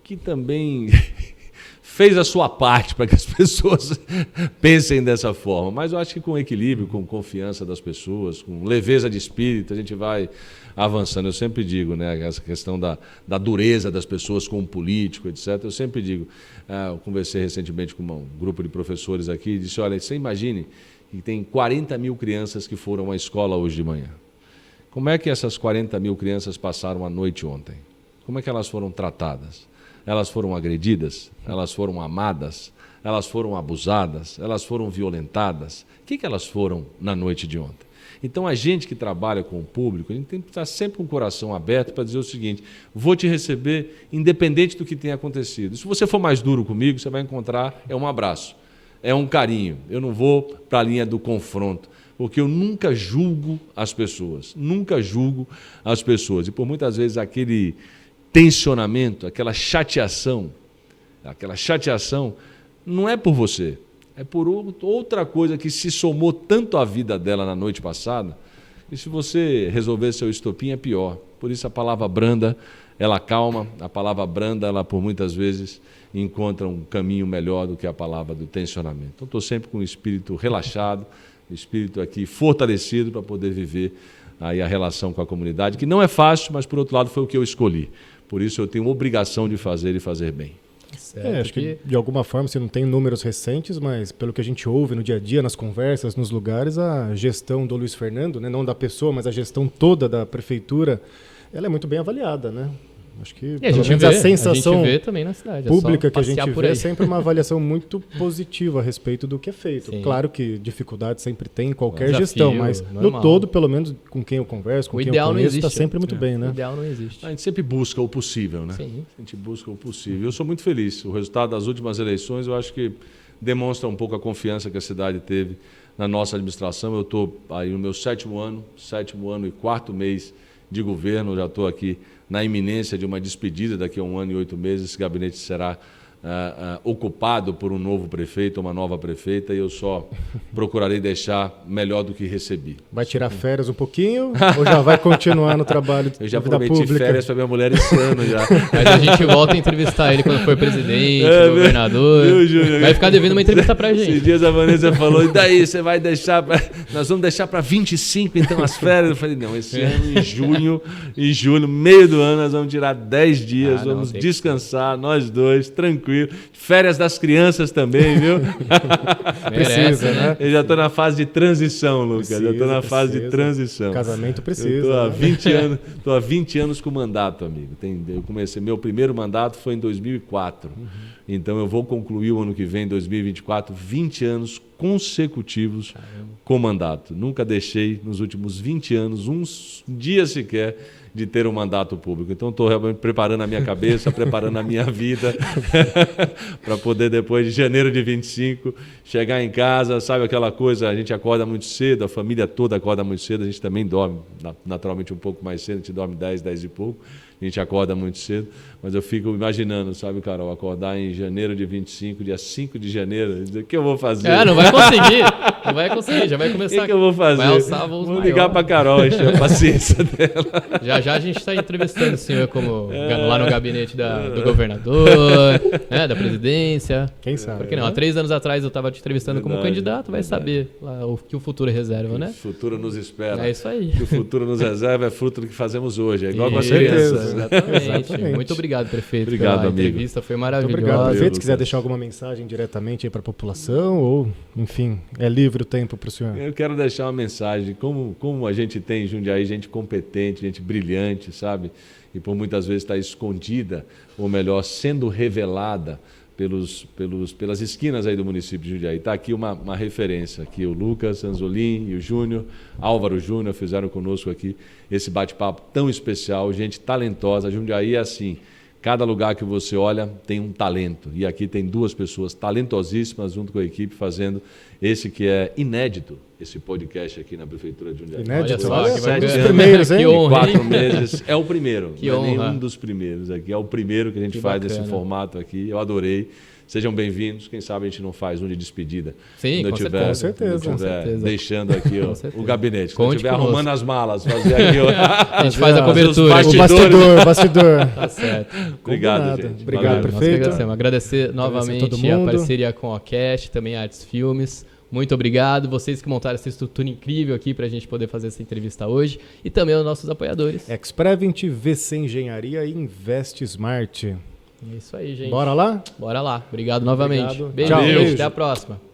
que também fez a sua parte para que as pessoas pensem dessa forma. Mas eu acho que com equilíbrio, com confiança das pessoas, com leveza de espírito, a gente vai avançando. Eu sempre digo, né, essa questão da dureza das pessoas com o político, etc. Eu sempre digo, eu conversei recentemente com um grupo de professores aqui e disse, olha, você imagine que tem 40 mil crianças que foram à escola hoje de manhã. Como é que essas 40 mil crianças passaram a noite ontem? Como é que elas foram tratadas? Elas foram agredidas? Elas foram amadas? Elas foram abusadas? Elas foram violentadas? O que elas foram na noite de ontem? Então, a gente que trabalha com o público, a gente tem que estar sempre com o coração aberto para dizer o seguinte, vou te receber independente do que tenha acontecido. Se você for mais duro comigo, você vai encontrar um abraço, é um carinho. Eu não vou para a linha do confronto, porque eu nunca julgo as pessoas, nunca julgo as pessoas. E por muitas vezes aquele tensionamento, aquela chateação não é por você, é por outra coisa que se somou tanto à vida dela na noite passada, e se você resolver seu estopim é pior. Por isso a palavra branda, ela acalma, a palavra branda, ela por muitas vezes encontra um caminho melhor do que a palavra do tensionamento. Então estou sempre com o espírito relaxado, o espírito aqui fortalecido para poder viver aí a relação com a comunidade, que não é fácil, mas por outro lado foi o que eu escolhi. Por isso eu tenho obrigação de fazer e fazer bem. Acho que de alguma forma, você não tem números recentes, mas pelo que a gente ouve no dia a dia, nas conversas, nos lugares, a gestão do Luiz Fernando, né, não da pessoa, mas a gestão toda da prefeitura, ela é muito bem avaliada, né? Acho que a gente a sensação a gente vê também na cidade, pública que a gente vê é sempre uma avaliação muito positiva a respeito do que é feito. Sim. Claro que dificuldade sempre tem em qualquer Desafio, gestão, mas normal. no todo, pelo menos com quem eu converso, com quem eu conheço, está sempre muito bem, né? O ideal não existe. A gente sempre busca o possível, né? Sim. A gente busca o possível. Eu sou muito feliz. O resultado das últimas eleições, eu acho que demonstra um pouco a confiança que a cidade teve na nossa administração. Eu estou aí no meu 7º ano e 4º mês de governo, já estou aqui na iminência de uma despedida daqui a 1 ano e 8 meses. Esse gabinete será ocupado por um novo prefeito, uma nova prefeita, e eu só procurarei deixar melhor do que recebi. Vai tirar férias um pouquinho ou já vai continuar no trabalho Eu já da vida prometi pública? férias para minha mulher esse ano já. Mas a gente volta a entrevistar ele quando for presidente, governador. Viu, Júnior? Vai ficar devendo uma entrevista pra gente. Esses dias a Vanessa falou, e daí, você vai deixar nós vamos deixar para 25 então as férias? Eu falei, não, esse ano em julho, meio do ano, nós vamos tirar 10 dias, vamos descansar, nós dois, tranquilo. Férias das crianças também, viu? Precisa, né? Eu já estou na fase de transição, Lucas. Já estou na fase de Precisa. transição. Casamento precisa. Estou há né? 20 anos, tô há 20 anos com mandato, amigo. Eu comecei, meu primeiro mandato foi em 2004. Então eu vou concluir o ano que vem, 2024, 20 anos consecutivos com mandato. Nunca deixei nos últimos 20 anos um dia sequer de ter um mandato público. Então estou realmente preparando a minha cabeça, preparando a minha vida para poder depois de janeiro de 25 chegar em casa, sabe aquela coisa, a gente acorda muito cedo, a família toda acorda muito cedo, a gente também dorme naturalmente um pouco mais cedo, a gente dorme 10 e pouco. a gente acorda muito cedo, mas eu fico imaginando, sabe, Carol, acordar em janeiro de 25, dia 5 de janeiro, dizer, o que eu vou fazer? Não vai conseguir. Não vai conseguir, já vai começar. O que eu vou fazer? Vai alçar voos Vou ligar para Carol, encher a paciência dela. Já a gente está entrevistando o senhor como lá no gabinete do governador, né, da presidência. Quem sabe? Porque não, há 3 anos atrás eu estava te entrevistando como candidato, vai saber lá, o que o futuro reserva, né? O futuro nos espera. É isso aí. O que o futuro nos reserva é fruto do que fazemos hoje. É igual com as Isso, crianças. Exatamente. Muito obrigado, prefeito. Obrigado, pela amigo. entrevista, foi Muito maravilhosa. obrigado, prefeito. Se Lucas. quiser deixar alguma mensagem diretamente aí para a população, ou, enfim, é livre o tempo para o senhor. Eu quero deixar uma mensagem, como a gente tem em Jundiaí gente competente, gente brilhante, sabe? E por muitas vezes está escondida, ou melhor, sendo revelada pelas esquinas aí do município de Jundiaí. Está aqui uma referência, aqui o Lucas Anzolin e o Júnior, Álvaro Júnior fizeram conosco aqui esse bate-papo tão especial, gente talentosa. Jundiaí é assim, cada lugar que você olha tem um talento. E aqui tem 2 pessoas talentosíssimas junto com a equipe fazendo esse que é inédito, esse podcast aqui na Prefeitura de Jundiaí. Inédito, Olha só, que um dos bacana. primeiros, hein? Que honra, 4 hein? meses. É o primeiro. Que não é honra. nenhum dos primeiros aqui. É o primeiro que a gente Que faz bacana. nesse formato aqui. Eu adorei. Sejam bem-vindos. Quem sabe a gente não faz um de despedida. Sim, quando com eu tiver, Com certeza. quando eu Com tiver certeza. deixando aqui Com o certeza. gabinete. Quando eu Conte estiver conosco. arrumando as malas, fazer aqui A gente faz a Os cobertura. bastidores. O bastidor. Tá certo. Obrigado, Combinado. gente. Obrigado, Valeu. Nós que prefeito. agradecemos. Agradecer todo novamente a mundo. parceria com a Cast, também a Artes Filmes. Muito obrigado. Vocês que montaram essa estrutura incrível aqui para a gente poder fazer essa entrevista hoje. E também aos nossos apoiadores. Exprevent, VC Engenharia e Invest Smart. É isso aí, gente. Bora lá? Bora lá. Obrigado novamente. Obrigado. Beijo, Tchau. gente. Beijo. Até a próxima.